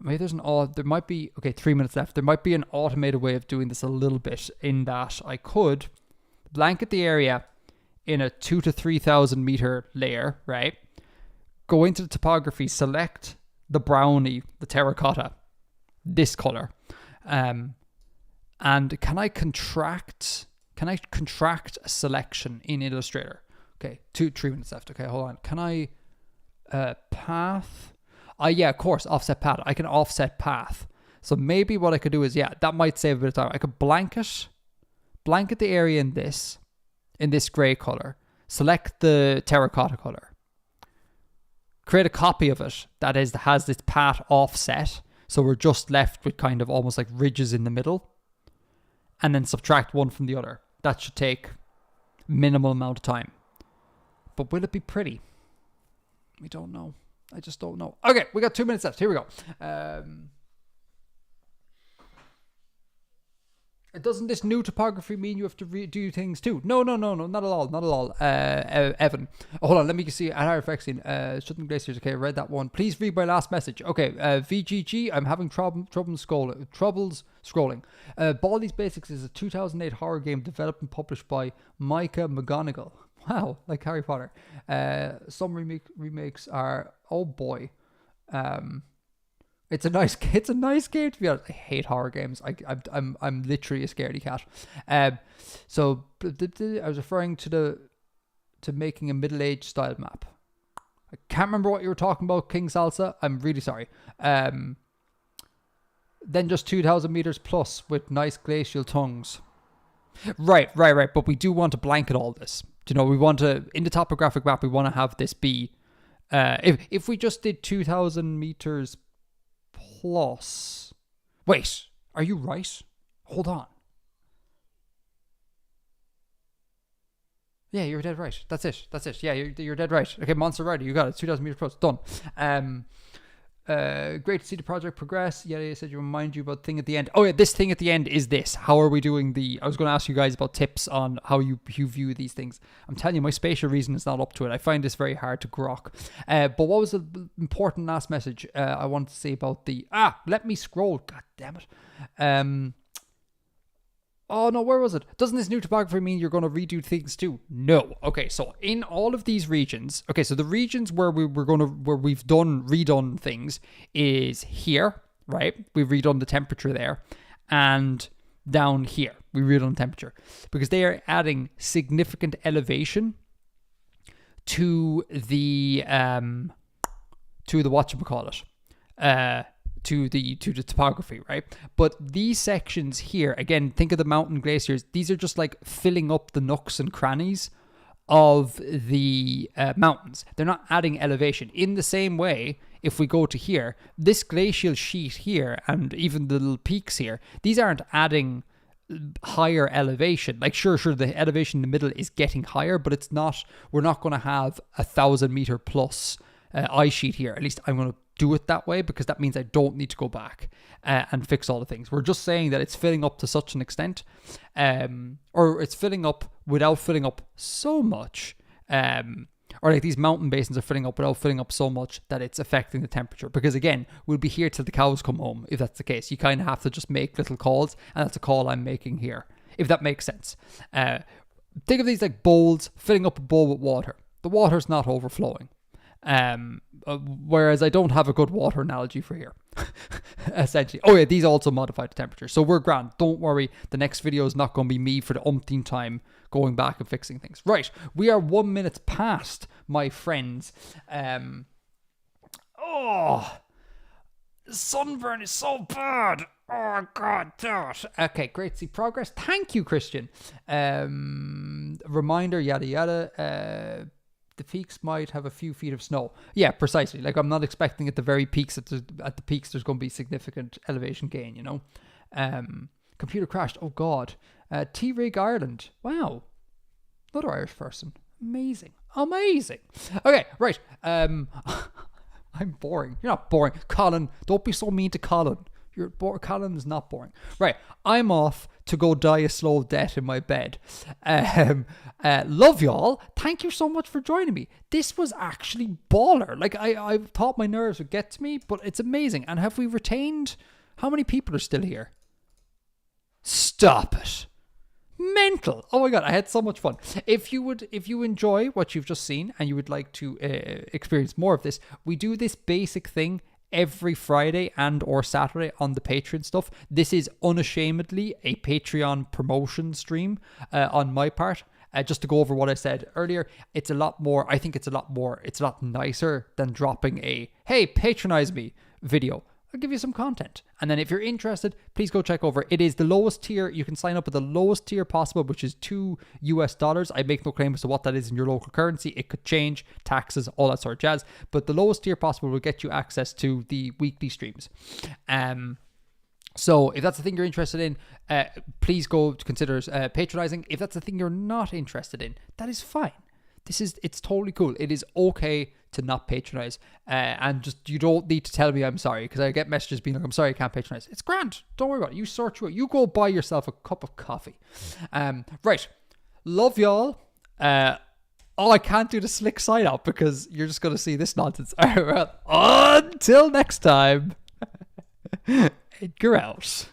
Maybe there might be, 3 minutes left. There might be an automated way of doing this a little bit, in that I could blanket the area in a 2,000 to 3,000 meter layer, right? Go into the topography, select the brownie, the terracotta, this color. And can I contract a selection in Illustrator? Okay, 3 minutes left. Okay, hold on. Can I path? Yeah, of course, offset path. I can offset path. So maybe what I could do is, that might save a bit of time. I could blanket the area in this gray color. Select the terracotta color. Create a copy of it that has this path offset. So we're just left with kind of almost like ridges in the middle. And then subtract one from the other. That should take minimal amount of time. But will it be pretty? We don't know. I just don't know. Okay, we got 2 minutes left. Here we go. Doesn't this new topography mean you have to redo things too? No, not at all. Evan. Hold on, let me see. At RFX, shouldn't glaciers. Okay, I read that one. Please read my last message. Okay, VGG, I'm having troubles scrolling. Baldi's Basics is a 2008 horror game developed and published by Micah McGonigal. Wow, like Harry Potter. Some remakes are, oh boy. It's a nice game, to be honest. I hate horror games. I'm literally a scaredy cat. So I was referring to making a middle-aged style map. I can't remember what you were talking about, King Salsa. I'm really sorry. Then just 2,000 meters plus with nice glacial tongues. Right. But we do want to blanket all this. You know, we want to, in the topographic map, we want to have this be, if we just did 2,000 meters plus. Wait, are you right? Hold on. Yeah, you're dead right. That's it. Yeah, you're dead right. Okay, Monster Rider, you got it. 2,000 meters plus, done. Great to see the project progress. Yeah, you said you remind you about thing at the end. Oh yeah, this thing at the end is this. How are we doing I was going to ask you guys about tips on how you view these things. I'm telling you, my spatial reason is not up to it. I find this very hard to grok. But what was the important last message I wanted to say about let me scroll. God damn it. Oh no, where was it? Doesn't this new topography mean you're going to redo things too? No. Okay, so in all of these regions, so the regions where we've redone things is here, right? We've redone the temperature there, and down here we redone temperature because they are adding significant elevation to the whatchamacallit. To the topography, right? But these sections here, again, think of the mountain glaciers. These are just like filling up the nooks and crannies of the mountains. They're not adding elevation. In the same way, if we go to here, this glacial sheet here and even the little peaks here, these aren't adding higher elevation. Like sure, the elevation in the middle is getting higher, but it's not. We're not going to have 1,000 meter plus ice sheet here. At least I'm going to do it that way because that means I don't need to go back and fix all the things. We're just saying that it's filling up to such an extent, or it's filling up without filling up so much, or like these mountain basins are filling up without filling up so much that it's affecting the temperature. Because again, we'll be here till the cows come home if that's the case. You kind of have to just make little calls, and that's a call I'm making here, if that makes sense. Think of these like bowls, filling up a bowl with water. The water's not overflowing. Whereas I don't have a good water analogy for here. Essentially. Oh yeah, these also modify the temperature. So we're grand. Don't worry. The next video is not going to be me for the umpteenth time going back and fixing things. Right. We are 1 minute past, my friends. Sunburn is so bad. Oh god damn it. Okay, great to see progress. Thank you, Christian. Reminder, yada yada. The peaks might have a few feet of snow. Yeah, precisely. Like I'm not expecting at the very peaks at the peaks there's going to be significant elevation gain. You know, computer crashed. Oh god. T-Rig Ireland. Wow, another Irish person. Amazing. Okay, right. I'm boring. You're not boring, Colin. Don't be so mean to Colin. Colin is not boring. Right, I'm off to go die a slow death in my bed. Love y'all. Thank you so much for joining me. This was actually baller. Like I thought my nerves would get to me, but it's amazing. And have we retained? How many people are still here? Stop it. Mental. Oh my god, I had so much fun. If you enjoy what you've just seen and you would like to experience more of this, we do this basic thing every Friday and or Saturday on the Patreon stuff. This is unashamedly a Patreon promotion stream on my part. Just to go over what I said earlier, it's a lot nicer than dropping a, hey, patronize me video. I'll give you some content. And then if you're interested, please go check over. It is the lowest tier. You can sign up at the lowest tier possible, which is $2. I make no claim as to what that is in your local currency. It could change, taxes, all that sort of jazz. But the lowest tier possible will get you access to the weekly streams. So if that's the thing you're interested in, please go to consider patronizing. If that's the thing you're not interested in, that is fine. It's totally cool. It is okay to not patronize, and just you don't need to tell me I'm sorry, because I get messages being like, I'm sorry I can't patronize. It's grand, don't worry about it. You sort through it. You go buy yourself a cup of coffee. Right, love y'all. I can't do the slick sign out because you're just gonna see this nonsense. All right, well, until next time. Edgar out.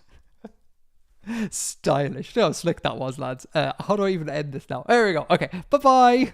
Stylish. No, how slick that was, lads. How do I even end this now? There we go. Okay, bye-bye.